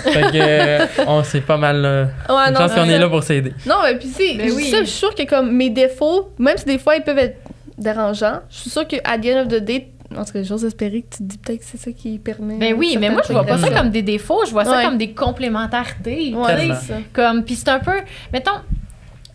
Speaker 2: Fait que, on sait pas mal. Je pense qu'on est là pour s'aider.
Speaker 3: Non, mais puis je suis sûre que comme mes défauts, même si des fois ils peuvent être dérangeant. Je suis sûre qu'à the end of the day, en tout cas, j'ose espérer que tu te dis peut-être que c'est ça qui permet.
Speaker 4: Ben oui, mais moi, je vois pas ça comme des défauts, je vois ça comme des complémentarités.
Speaker 3: Ouais, c'est ça.
Speaker 4: Comme, puis c'est un peu, mettons,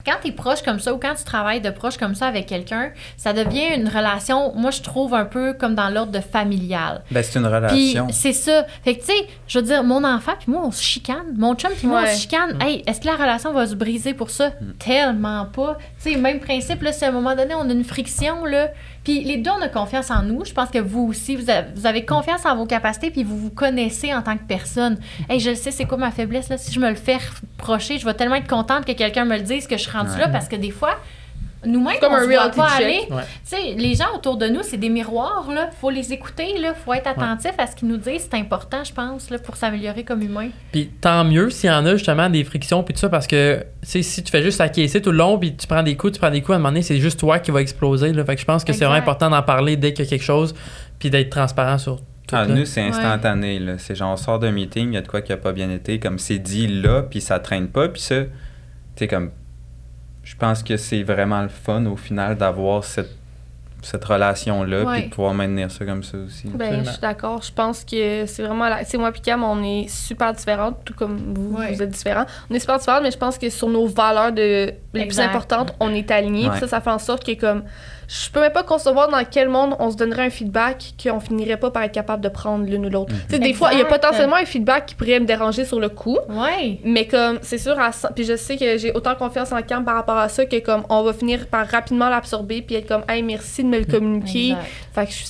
Speaker 4: quand t'es proche comme ça ou quand tu travailles de proche comme ça avec quelqu'un, ça devient une relation, moi, je trouve un peu comme dans l'ordre de familial.
Speaker 1: Ben, c'est une relation.
Speaker 4: Puis c'est ça. Fait que, tu sais, je veux dire, mon enfant puis moi, on se chicane. Mon chum puis moi, on se chicane. Hey, est-ce que la relation va se briser pour ça? Tellement pas. Tu sais, même principe, là, si à un moment donné, on a une friction, là, puis les deux, on a confiance en nous. Je pense que vous aussi, vous avez confiance en vos capacités puis vous vous connaissez en tant que personne. Hey, je le sais, c'est quoi ma faiblesse, là? Si je me le fais reprocher, je vais tellement être contente que quelqu'un me le dise que je suis rendue là parce que des fois, nous-mêmes,
Speaker 3: comme
Speaker 4: on ne voit pas
Speaker 3: check.
Speaker 4: aller. Tu sais, les gens autour de nous, c'est des miroirs, là. Faut les écouter, là. Faut être attentif à ce qu'ils nous disent. C'est important, je pense, là, pour s'améliorer comme humain.
Speaker 2: Puis tant mieux s'il y en a justement des frictions puis tout ça, parce que, tu sais, si tu fais juste acquiescer tout le long puis tu prends des coups, à un moment donné, c'est juste toi qui va exploser, là. Fait que je pense que c'est vraiment important d'en parler dès qu'il y a quelque chose puis d'être transparent sur tout.
Speaker 1: Nous, c'est instantané, là. C'est genre, on sort d'un meeting, il y a de quoi qui a pas bien été, comme c'est dit là, puis ça traîne pas, puis ça, tu sais, comme... Je pense que c'est vraiment le fun, au final, d'avoir cette relation-là, puis de pouvoir maintenir ça comme ça aussi.
Speaker 3: Ben, je suis d'accord. Je pense que c'est vraiment... Tu sais, moi et Cam, on est super différentes, tout comme vous, vous êtes différents. On est super différentes, mais je pense que sur nos valeurs les plus importantes, on est alignés. Puis ça fait en sorte que, comme... Je peux même pas concevoir dans quel monde on se donnerait un feedback qu'on finirait pas par être capable de prendre l'une ou l'autre. Tu sais, des fois, il y a potentiellement un feedback qui pourrait me déranger sur le coup. Mais comme, c'est sûr, puis je sais que j'ai autant confiance en Cam par rapport à ça que comme, on va finir par rapidement l'absorber puis être comme, hey, merci de me le communiquer. Fait que je suis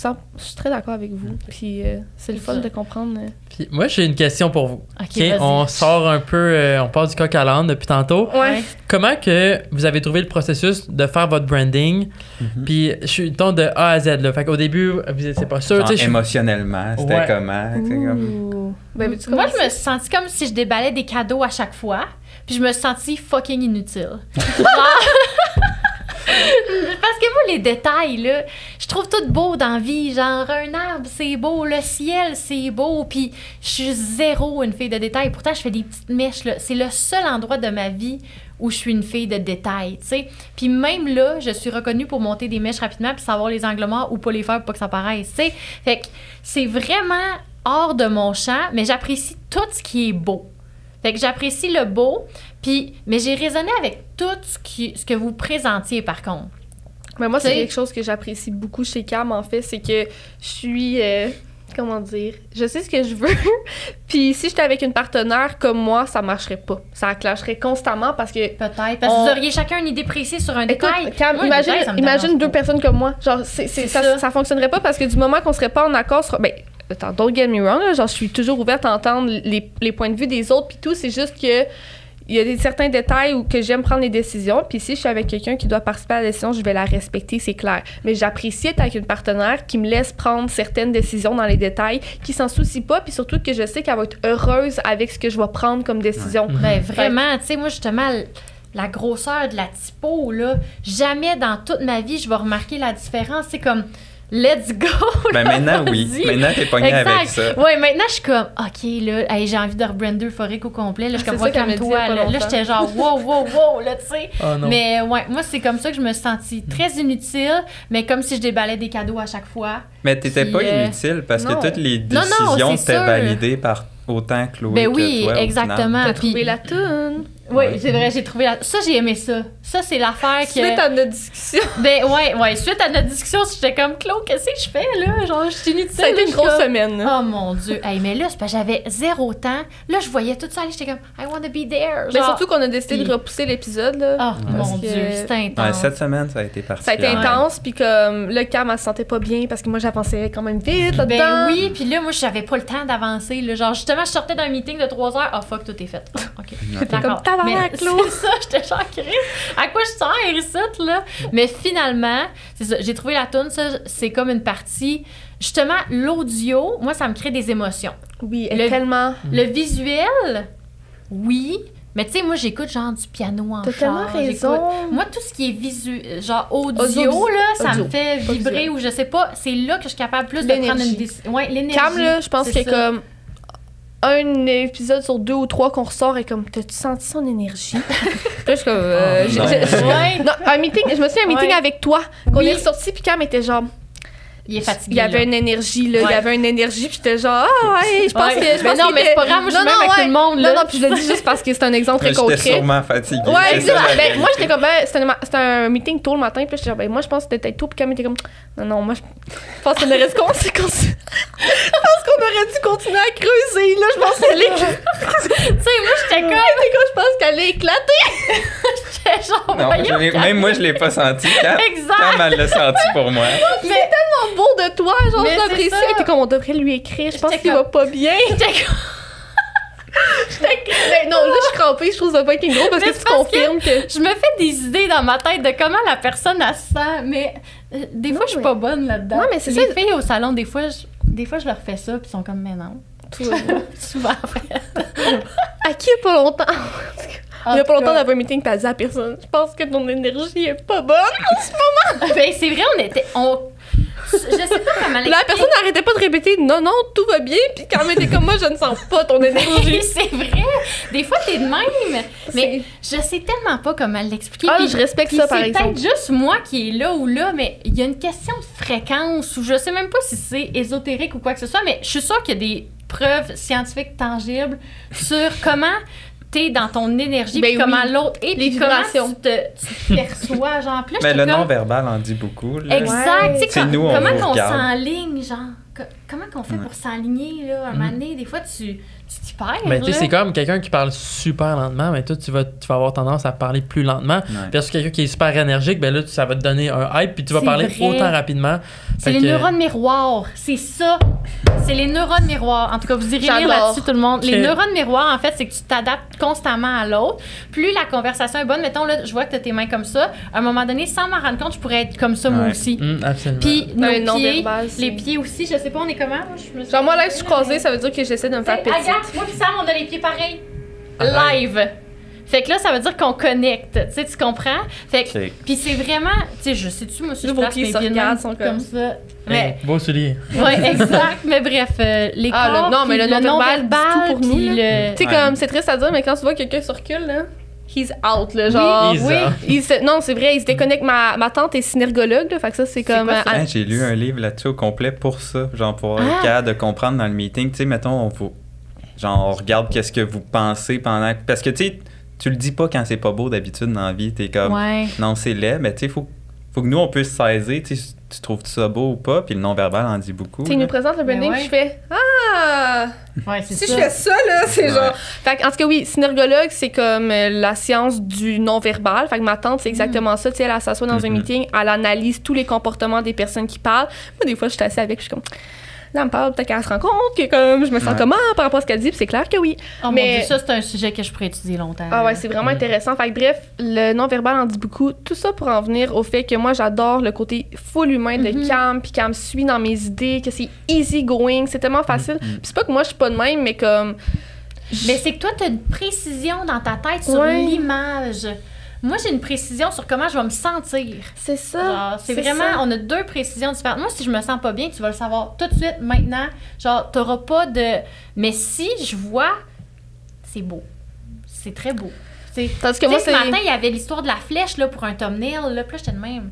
Speaker 3: très d'accord avec vous. Puis c'est le fun de comprendre.
Speaker 2: Puis moi, j'ai une question pour vous.
Speaker 4: OK,
Speaker 2: on sort un peu, on passe du coq à l'âne depuis tantôt. Comment que vous avez trouvé le processus de faire votre branding? Puis je suis de A à Z, là. Fait qu'au début, vous n'étiez pas sûr.
Speaker 1: Genre, émotionnellement, c'était comment?
Speaker 3: Ben,
Speaker 4: moi, je me suis sentie comme si je déballais des cadeaux à chaque fois. Puis je me suis sentie fucking inutile. Parce que moi, les détails, là, je trouve tout beau dans la vie. Genre, un arbre, c'est beau. Le ciel, c'est beau. Puis je suis zéro une fille de détails. Pourtant, je fais des petites mèches, là. C'est le seul endroit de ma vie où je suis une fille de détails, tu sais. Puis même là, je suis reconnue pour monter des mèches rapidement puis savoir les angles morts ou pas les faire pour pas que ça paraisse, tu sais. Fait que c'est vraiment hors de mon champ, mais j'apprécie tout ce qui est beau. Fait que j'apprécie le beau, mais j'ai raisonné avec tout ce que vous présentiez, par contre.
Speaker 3: Mais moi, c'est quelque chose que j'apprécie beaucoup chez Cam, en fait, c'est que je suis... comment dire, je sais ce que je veux. Puis si j'étais avec une partenaire comme moi, ça marcherait pas. Ça clasherait constamment parce que...
Speaker 4: Peut-être. Parce que vous auriez chacun une idée précise sur un détail.
Speaker 3: Cam,
Speaker 4: Moi,
Speaker 3: imagine deux personnes comme moi. Genre, ça fonctionnerait pas parce que du moment qu'on serait pas en accord... Ben, attends, don't get me wrong, là, genre, je suis toujours ouverte à entendre les points de vue des autres puis tout. C'est juste que il y a certains détails où que j'aime prendre les décisions. Puis si je suis avec quelqu'un qui doit participer à la décision, je vais la respecter, c'est clair. Mais j'apprécie être avec une partenaire qui me laisse prendre certaines décisions dans les détails, qui s'en soucie pas, puis surtout que je sais qu'elle va être heureuse avec ce que je vais prendre comme décision.
Speaker 4: Ben vraiment, tu sais, moi justement, la grosseur de la typo, là, jamais dans toute ma vie, je vais remarquer la différence. C'est comme... Let's go!
Speaker 1: Ben maintenant, oui. Maintenant, t'es pogné avec ça.
Speaker 4: Ouais, maintenant, je suis comme, OK, là, hey, j'ai envie de rebrander Euphorique au complet. Là, je suis comme, calme-toi. Là, j'étais genre, wow, là, tu sais.
Speaker 2: Oh, non.
Speaker 4: Mais ouais, moi, c'est comme ça que je me suis sentie très inutile, mais comme si je déballais des cadeaux à chaque fois.
Speaker 1: Mais t'étais pas inutile parce que toutes les décisions étaient validées par autant Chloé
Speaker 4: ben
Speaker 1: que
Speaker 4: oui,
Speaker 1: toi.
Speaker 4: Exactement.
Speaker 3: T'as trouvé la toune.
Speaker 4: Oui, c'est vrai, j'ai trouvé ça, j'ai aimé ça. Ça, c'est l'affaire que...
Speaker 3: Suite à notre discussion.
Speaker 4: Ben ouais, suite à notre discussion, j'étais comme, Claude, qu'est-ce que je fais, là? Genre, je suis inutile.
Speaker 3: Ça a été une grosse semaine.
Speaker 4: Oh mon Dieu. Hey, mais là, c'est parce que j'avais 0 temps. Là, je voyais tout ça aller, j'étais comme, I want to be there.
Speaker 3: Mais surtout qu'on a décidé de repousser l'épisode, là.
Speaker 4: Oh mon Dieu, c'était intense.
Speaker 1: Ouais, cette semaine, ça a été particulier.
Speaker 3: Ça a été intense, puis comme le Cam, elle se sentait pas bien parce que moi, j'avançais quand même vite là-dedans.
Speaker 4: Ben oui, puis là, moi, j'avais pas le temps d'avancer, là. Genre, justement, je sortais d'un meeting de 3 heures. Oh fuck, tout est fait. OK.
Speaker 3: C'était comme tabarnak, Claude.
Speaker 4: C'est ça, j'étais genre, Chris, à quoi je sers ici, là? Mais finalement, c'est ça, j'ai trouvé la toune, ça, c'est comme une partie. Justement, l'audio, moi, ça me crée des émotions.
Speaker 3: Oui,
Speaker 4: tellement. Le visuel, oui. Mais tu sais, moi, j'écoute genre du piano en char.
Speaker 3: T'as tellement raison.
Speaker 4: Moi, tout ce qui est visuel, genre audio, là, ça me fait vibrer ou je sais pas. C'est là que je suis capable plus de prendre une décision. Ouais, l'énergie.
Speaker 3: Cam, là, je pense qu'il y a comme un épisode sur 2 ou 3 qu'on ressort et comme, t'as-tu senti son énergie? Puis là, je suis comme, non, un meeting, je me souviens d'un meeting avec toi, qu'on est ressorti, puis Cam était genre,
Speaker 4: il est fatigué.
Speaker 3: Il y avait une énergie, là. Il y avait une énergie, puis j'étais genre, je pense que.
Speaker 4: Mais non, mais c'est pas grave, moi, je suis même avec tout le monde, là.
Speaker 3: Non, puis je le dis juste parce que c'est un exemple très concret.
Speaker 1: J'étais sûrement fatiguée.
Speaker 3: Ouais, exact. Ben, moi, j'étais comme, c'était un meeting tôt le matin, puis j'étais genre, ben, moi, je pense que c'était tôt, puis Cam était comme, non, moi, je pense qu'on aurait dû continuer à creuser, là. Je pense qu'elle est.
Speaker 4: Tu sais, moi, j'étais comme.
Speaker 3: Je pense qu'elle est éclatée.
Speaker 4: J'étais genre,
Speaker 1: non, même moi, je l'ai pas senti.
Speaker 4: Exact.
Speaker 1: Cam, elle l'a senti pour moi.
Speaker 3: Mais c'est tellement beau de toi, genre, je l'apprécie. T'es comme, on devrait lui écrire, je pense qu'il va pas bien. Ben non, là, je suis crampée, je trouve ça fucking gros parce que tu confirmes que...
Speaker 4: Je me fais des idées dans ma tête de comment la personne, elle se sent, mais des fois, je suis pas bonne là-dedans.
Speaker 3: Non, mais c'est
Speaker 4: les filles au salon, des fois, je leur fais ça, puis ils sont comme, mais non. Souvent, après.
Speaker 3: À qui il y a pas longtemps? Il y a pas longtemps d'avoir un meeting, t'as dit à personne, je pense que ton énergie est pas bonne en ce moment.
Speaker 4: Ben, c'est vrai, je sais pas comment l'expliquer.
Speaker 3: La personne n'arrêtait pas de répéter non, tout va bien, puis quand même, t'es comme moi, je ne sens pas ton énergie.
Speaker 4: C'est vrai. Des fois, t'es de même. Mais je sais tellement pas comment l'expliquer.
Speaker 3: Ah, je respecte ça, par exemple.
Speaker 4: C'est peut-être juste moi qui est là ou là, mais il y a une question de fréquence ou je sais même pas si c'est ésotérique ou quoi que ce soit, mais je suis sûre qu'il y a des preuves scientifiques tangibles sur comment t'es dans ton énergie, puis comment l'autre est, puis comment tu te perçois, genre. Puis là,
Speaker 1: mais le non-verbal en dit beaucoup. Là.
Speaker 4: Exact. Tu sais, comment qu'on
Speaker 1: regarde.
Speaker 4: s'enligne, genre. Comment qu'on fait pour s'enligner, là, un moment donné? Des fois, tu t'y perds,
Speaker 2: mais tu sais, c'est comme quelqu'un qui parle super lentement, mais toi, tu vas avoir tendance à parler plus lentement. Versus quelqu'un qui est super énergique, ben là, ça va te donner un hype, puis tu vas parler autant rapidement.
Speaker 4: C'est les neurones miroirs. C'est ça. C'est les neurones miroirs. En tout cas, vous irez lire là-dessus, tout le monde. Les neurones miroirs, en fait, c'est que tu t'adaptes constamment à l'autre. Plus la conversation est bonne, mettons, là, je vois que tu as tes mains comme ça. À un moment donné, sans m'en rendre compte, je pourrais être comme ça, moi aussi.
Speaker 2: Absolument.
Speaker 4: Puis nos pieds, les pieds aussi, je sais pas, on est comment?
Speaker 3: Genre, moi, là, je suis croisée, ça veut dire que j'essaie de me faire petit.
Speaker 4: Regarde, moi, puis Sam, on a les pieds pareils. Live. Fait que là, ça veut dire qu'on connecte, tu sais, tu comprends? Fait que, puis c'est vraiment, tu sais, je sais-tu, moi, si je place mes pieds comme ça.
Speaker 2: Mais, beau soulier.
Speaker 4: Ouais, exact. Mais bref, les corps,
Speaker 3: non, mais le non-verbal, tout pour nous. Tu sais, comme, c'est triste à dire, mais quand tu vois quelqu'un se recule, là, he's out, là, genre. Non, c'est vrai, il se déconnecte. Ma tante est synergologue, là, fait que ça, c'est comme...
Speaker 1: J'ai lu un livre là-dessus au complet pour ça, genre, pour être capable de comprendre dans le meeting. Tu sais, mettons, on regarde qu'est-ce que vous pensez pendant... Parce que, tu sais, tu le dis pas quand c'est pas beau d'habitude dans la vie. T'es comme, non, c'est laid, mais tu sais, faut que nous, on puisse saisir. Tu sais, tu trouves ça beau ou pas, puis le non-verbal en dit beaucoup.
Speaker 3: Tu nous présentes le branding, puis je fais Ah!
Speaker 4: Ouais, c'est
Speaker 3: Si
Speaker 4: ça.
Speaker 3: je fais ça, là, c'est
Speaker 1: Ouais.
Speaker 3: genre. Fait que, en tout cas, oui, synergologue, c'est comme la science du non-verbal. Fait que ma tante, c'est exactement ça. Tu sais, elle s'assoit dans un meeting, elle analyse tous les comportements des personnes qui parlent. Moi, des fois, je suis assise avec, je suis comme. Là, elle me parle, peut-être qu'elle se rend compte que comme je me sens comment par rapport à ce qu'elle dit, puis c'est clair que oui.
Speaker 4: Oh
Speaker 3: Mais-
Speaker 4: mon Dieu, ça, c'est un sujet que je pourrais étudier longtemps.
Speaker 3: Ah ouais, c'est vraiment intéressant. Fait que bref, le non-verbal en dit beaucoup. Tout ça pour en venir au fait que moi, j'adore le côté full humain de Cam, puis qu'elle me suit dans mes idées, que c'est easy going, c'est tellement facile. Puis c'est pas que moi, je suis pas de même, mais comme...
Speaker 4: Mais c'est que toi, tu as une précision dans ta tête sur
Speaker 3: Ouais.
Speaker 4: l'image. Moi, j'ai une précision sur comment je vais me sentir.
Speaker 3: C'est ça.
Speaker 4: Genre, c'est vraiment,
Speaker 3: ça.
Speaker 4: on a 2 précisions différentes. Moi, si je me sens pas bien, tu vas le savoir tout de suite, maintenant. Genre, t'auras pas de... Mais si je vois, c'est beau. C'est très beau.
Speaker 3: Tandis que moi,
Speaker 4: Ce
Speaker 3: c'est...
Speaker 4: matin, il y avait l'histoire de la flèche là, pour un thumbnail. Là, puis là, j'étais de même.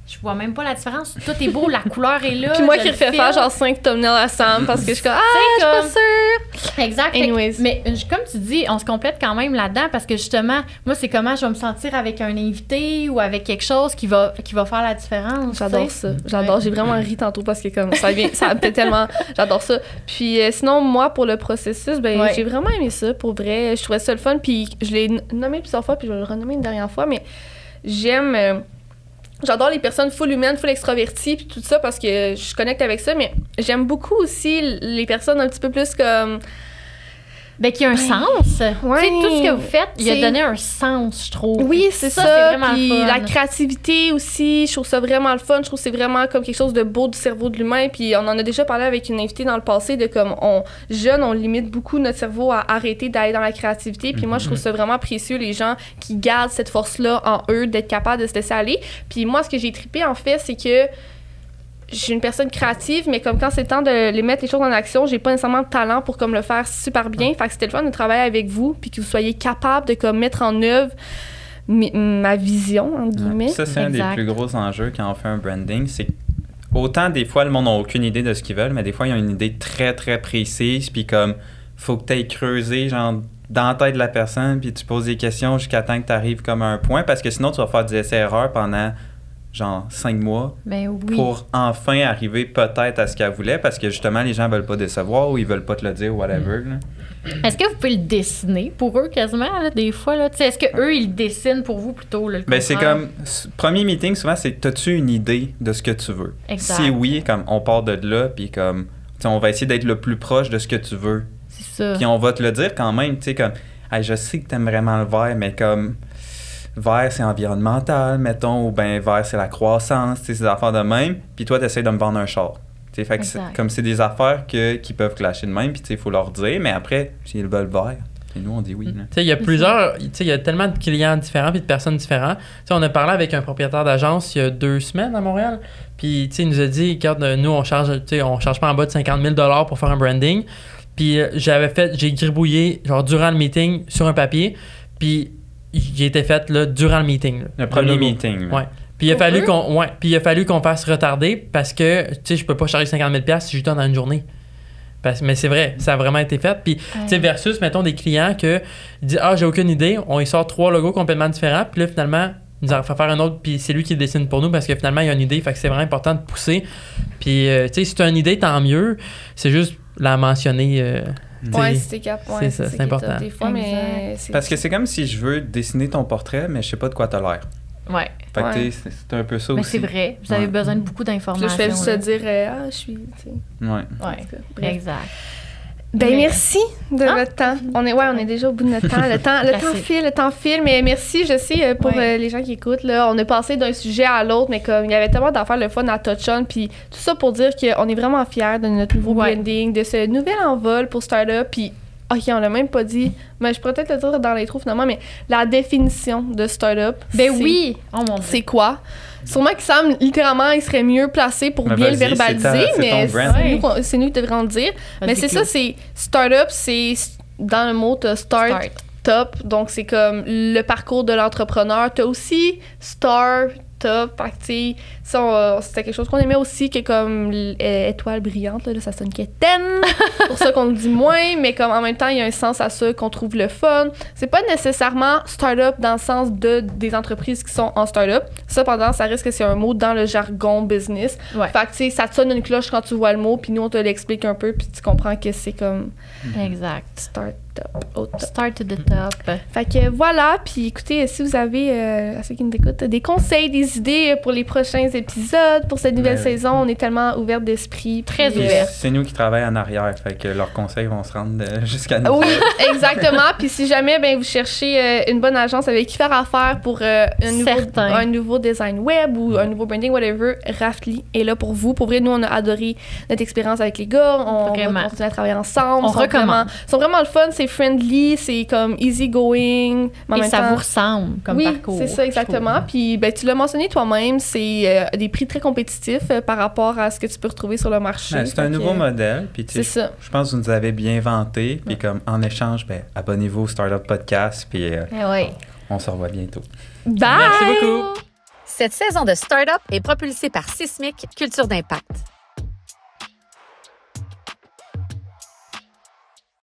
Speaker 4: Je vois même pas la différence. Tout est beau, la couleur est là.
Speaker 3: Puis moi
Speaker 4: je
Speaker 3: qui
Speaker 4: le
Speaker 3: refais
Speaker 4: file.
Speaker 3: faire genre 5 thumbnails à Sam parce que je suis comme je suis pas sûre.
Speaker 4: Exact. Fait que-
Speaker 3: Anyways.
Speaker 4: mais comme tu dis, on se complète quand même là-dedans parce que justement, moi, c'est comment je vais me sentir avec un invité ou avec quelque chose qui va faire la différence.
Speaker 3: J'adore
Speaker 4: tu sais.
Speaker 3: ça. J'adore.
Speaker 4: Ouais.
Speaker 3: J'ai vraiment ri tantôt parce que comme ça me fait tellement. J'adore ça. Puis sinon, moi, pour le processus, ben
Speaker 4: Ouais.
Speaker 3: j'ai vraiment aimé ça. Pour vrai, je trouvais ça le fun. Puis je l'ai nommé plusieurs fois, puis je vais le renommer une dernière fois. Mais j'aime. J'adore les personnes full humaines, full extraverties, puis tout ça parce que je connecte avec ça. Mais j'aime beaucoup aussi les personnes un petit peu plus comme.
Speaker 4: Ben, qui a un sens.
Speaker 3: Ouais.
Speaker 4: Tu sais, tout ce que vous faites, il a
Speaker 3: C'est-
Speaker 4: donné un sens, je trouve.
Speaker 3: Oui, c'est ça.
Speaker 4: c'est vraiment
Speaker 3: Puis
Speaker 4: le fun.
Speaker 3: la créativité aussi, je trouve ça vraiment le fun. Je trouve que c'est vraiment comme quelque chose de beau du cerveau de l'humain. Puis on en a déjà parlé avec une invitée dans le passé de comme jeunes, on limite beaucoup notre cerveau à arrêter d'aller dans la créativité. Puis moi, je trouve ça vraiment précieux, les gens qui gardent cette force-là en eux, d'être capables de se laisser aller. Puis moi, ce que j'ai trippé, en fait, c'est que je suis une personne créative, mais comme quand c'est le temps de les mettre les choses en action, j'ai pas nécessairement de talent pour comme le faire super bien. Fait que c'était le fun de travailler avec vous, puis que vous soyez capable de comme mettre en œuvre ma vision, entre guillemets.
Speaker 1: Ça, c'est un des
Speaker 4: Exact.
Speaker 1: plus gros enjeux quand on fait un branding. C'est que autant des fois, le monde n'a aucune idée de ce qu'ils veulent, mais des fois, ils ont une idée très, très précise. Puis comme, faut que tu ailles creuser, genre, dans la tête de la personne, puis tu poses des questions jusqu'à temps que tu arrives comme à un point. Parce que sinon, tu vas faire des essais-erreurs pendant, genre, 5 mois
Speaker 4: Ben oui.
Speaker 1: pour enfin arriver peut-être à ce qu'elle voulait. Parce que justement, les gens veulent pas décevoir ou ils veulent pas te le dire ou whatever. là.
Speaker 4: Est-ce que vous pouvez le dessiner pour eux quasiment, là, des fois? Là? Tu sais, est-ce qu'eux, ils le dessinent pour vous plutôt? Là, le
Speaker 1: Ben, c'est
Speaker 4: contraire?
Speaker 1: comme, premier meeting, souvent, c'est t'as-tu une idée de ce que tu veux?
Speaker 4: Exact.
Speaker 1: Si oui, comme on part de là, puis comme, tu sais, on va essayer d'être le plus proche de ce que tu veux.
Speaker 4: C'est ça.
Speaker 1: Puis on va te le dire quand même, tu sais, comme, hey, je sais que t'aimes vraiment le vert, mais comme, vert, c'est environnemental, mettons, ou ben vert, c'est la croissance, tu sais, ces affaires de même. Puis toi, t'essaies de me vendre un char. Tu sais, fait que
Speaker 4: Exact.
Speaker 1: comme c'est des affaires qui peuvent clasher de même, puis tu sais, il faut leur dire, mais après, s'ils veulent vert, et nous, on dit oui. là.
Speaker 2: Tu sais, il y a plusieurs, tu sais, il y a tellement de clients différents puis de personnes différentes. Tu sais, on a parlé avec un propriétaire d'agence il y a 2 semaines à Montréal. Puis, tu sais, il nous a dit, regarde, nous, on charge pas en bas de 50 000 $ pour faire un branding. Puis, j'ai gribouillé, genre, durant le meeting, sur un papier. Puis, j'ai été fait, là, durant le meeting. Là,
Speaker 1: Le premier
Speaker 2: logo.
Speaker 1: meeting. là.
Speaker 2: Ouais. Puis, il a fallu qu'on fasse retarder parce que, tu sais, je peux pas charger 50 000 $ si je lui donne dans une journée. Mais c'est vrai, ça a vraiment été fait. Puis, tu sais, versus, mettons, des clients qui disent, j'ai aucune idée, on y sort 3 logos complètement différents. Puis là, finalement, il nous en fait faire un autre, puis c'est lui qui le dessine pour nous parce que finalement, il y a une idée. Fait que c'est vraiment important de pousser. Puis, tu sais, si tu as une idée, tant mieux. C'est juste la mentionner.
Speaker 3: Ouais, c'est
Speaker 2: c'est ça, c'est important.
Speaker 3: Des fois, mais c'est
Speaker 1: Parce que c'est comme si je veux dessiner ton portrait, mais je sais pas de quoi t'as l'air.
Speaker 4: Ouais.
Speaker 1: Fait que
Speaker 3: Ouais.
Speaker 1: tu sais, c'est un peu ça
Speaker 4: Mais
Speaker 1: aussi.
Speaker 4: c'est vrai. Vous avez
Speaker 1: Ouais.
Speaker 4: besoin de beaucoup
Speaker 3: Puis là,
Speaker 4: d'informations.
Speaker 3: je fais juste te
Speaker 4: là.
Speaker 3: dire je suis, tu sais.
Speaker 1: Ouais.
Speaker 4: Ouais.
Speaker 3: En tout cas, bref.
Speaker 4: Exact.
Speaker 3: Ben
Speaker 4: Mais-
Speaker 3: merci de
Speaker 4: Ah.
Speaker 3: votre temps. On est déjà au bout de notre temps. Le temps file, mais merci, je sais, pour
Speaker 4: Ouais.
Speaker 3: les gens qui écoutent, là, on est passé d'un sujet à l'autre, mais comme il y avait tellement d'affaires le fun à touch on, puis tout ça pour dire qu'on est vraiment fiers de notre nouveau
Speaker 4: Ouais.
Speaker 3: branding, de ce nouvel envol pour Startup, puis OK, on l'a même pas dit, mais je pourrais peut-être le dire dans l'intro finalement, mais la définition de Startup.
Speaker 4: Ben
Speaker 3: c'est-
Speaker 4: oui. Oh mon Dieu.
Speaker 3: C'est quoi? Sûrement que Sam, littéralement, il serait mieux placé pour
Speaker 1: Mais
Speaker 3: bien le
Speaker 1: vas-y,
Speaker 3: verbaliser,
Speaker 1: c'est
Speaker 3: mais
Speaker 1: ton brand.
Speaker 3: c'est nous qui devrions le dire. Mais c'est ça, c'est startup, c'est dans le mot, t'as start, top, donc c'est comme le parcours de l'entrepreneur. T'as aussi start start-up. Fait que, tu sais, c'était quelque chose qu'on aimait aussi, que comme étoile brillante, là, ça sonne quétaine. Pour ça qu'on le dit moins, mais comme en même temps, il y a un sens à ça qu'on trouve le fun. C'est pas nécessairement start-up dans le sens des entreprises qui sont en start-up. Cependant, ça risque que c'est un mot dans le jargon business.
Speaker 4: Ouais.
Speaker 3: Fait que, tu sais, ça te sonne une cloche quand tu vois le mot, puis nous, on te l'explique un peu, puis tu comprends que c'est comme
Speaker 4: Exact.
Speaker 3: start-up au top.
Speaker 4: Start to the top.
Speaker 3: Fait que voilà, puis écoutez, si vous avez, à ceux qui nous écoutent, des conseils, des idées pour les prochains épisodes, pour cette nouvelle saison, on est tellement ouverte d'esprit.
Speaker 4: Très
Speaker 3: puis,
Speaker 4: ouverte.
Speaker 1: C'est nous qui travaillons en arrière, fait que leurs conseils vont se rendre jusqu'à nous.
Speaker 3: Oui, exactement. Puis si jamais vous cherchez une bonne agence avec qui faire affaire pour un nouveau design web ou un nouveau branding, whatever, Raftly est là pour vous. Pour vrai, nous, on a adoré notre expérience avec les gars. On va continuer à travailler ensemble.
Speaker 4: On recommande.
Speaker 3: Ils sont vraiment le fun, c'est friendly, c'est comme easy going.
Speaker 4: Et ça vous ressemble comme parcours.
Speaker 3: Oui, c'est ça, exactement. Puis tu l'as mentionné toi-même, c'est des prix très compétitifs par rapport à ce que tu peux retrouver sur le marché.
Speaker 1: C'est un nouveau modèle. Puis
Speaker 3: c'est ça.
Speaker 1: Je pense que vous nous avez bien vanté. Puis comme en échange, abonnez-vous au Startup Podcast. Puis on se revoit bientôt.
Speaker 3: Bye!
Speaker 2: Merci beaucoup.
Speaker 5: Cette saison de Startup est propulsée par Sismic Culture d'Impact.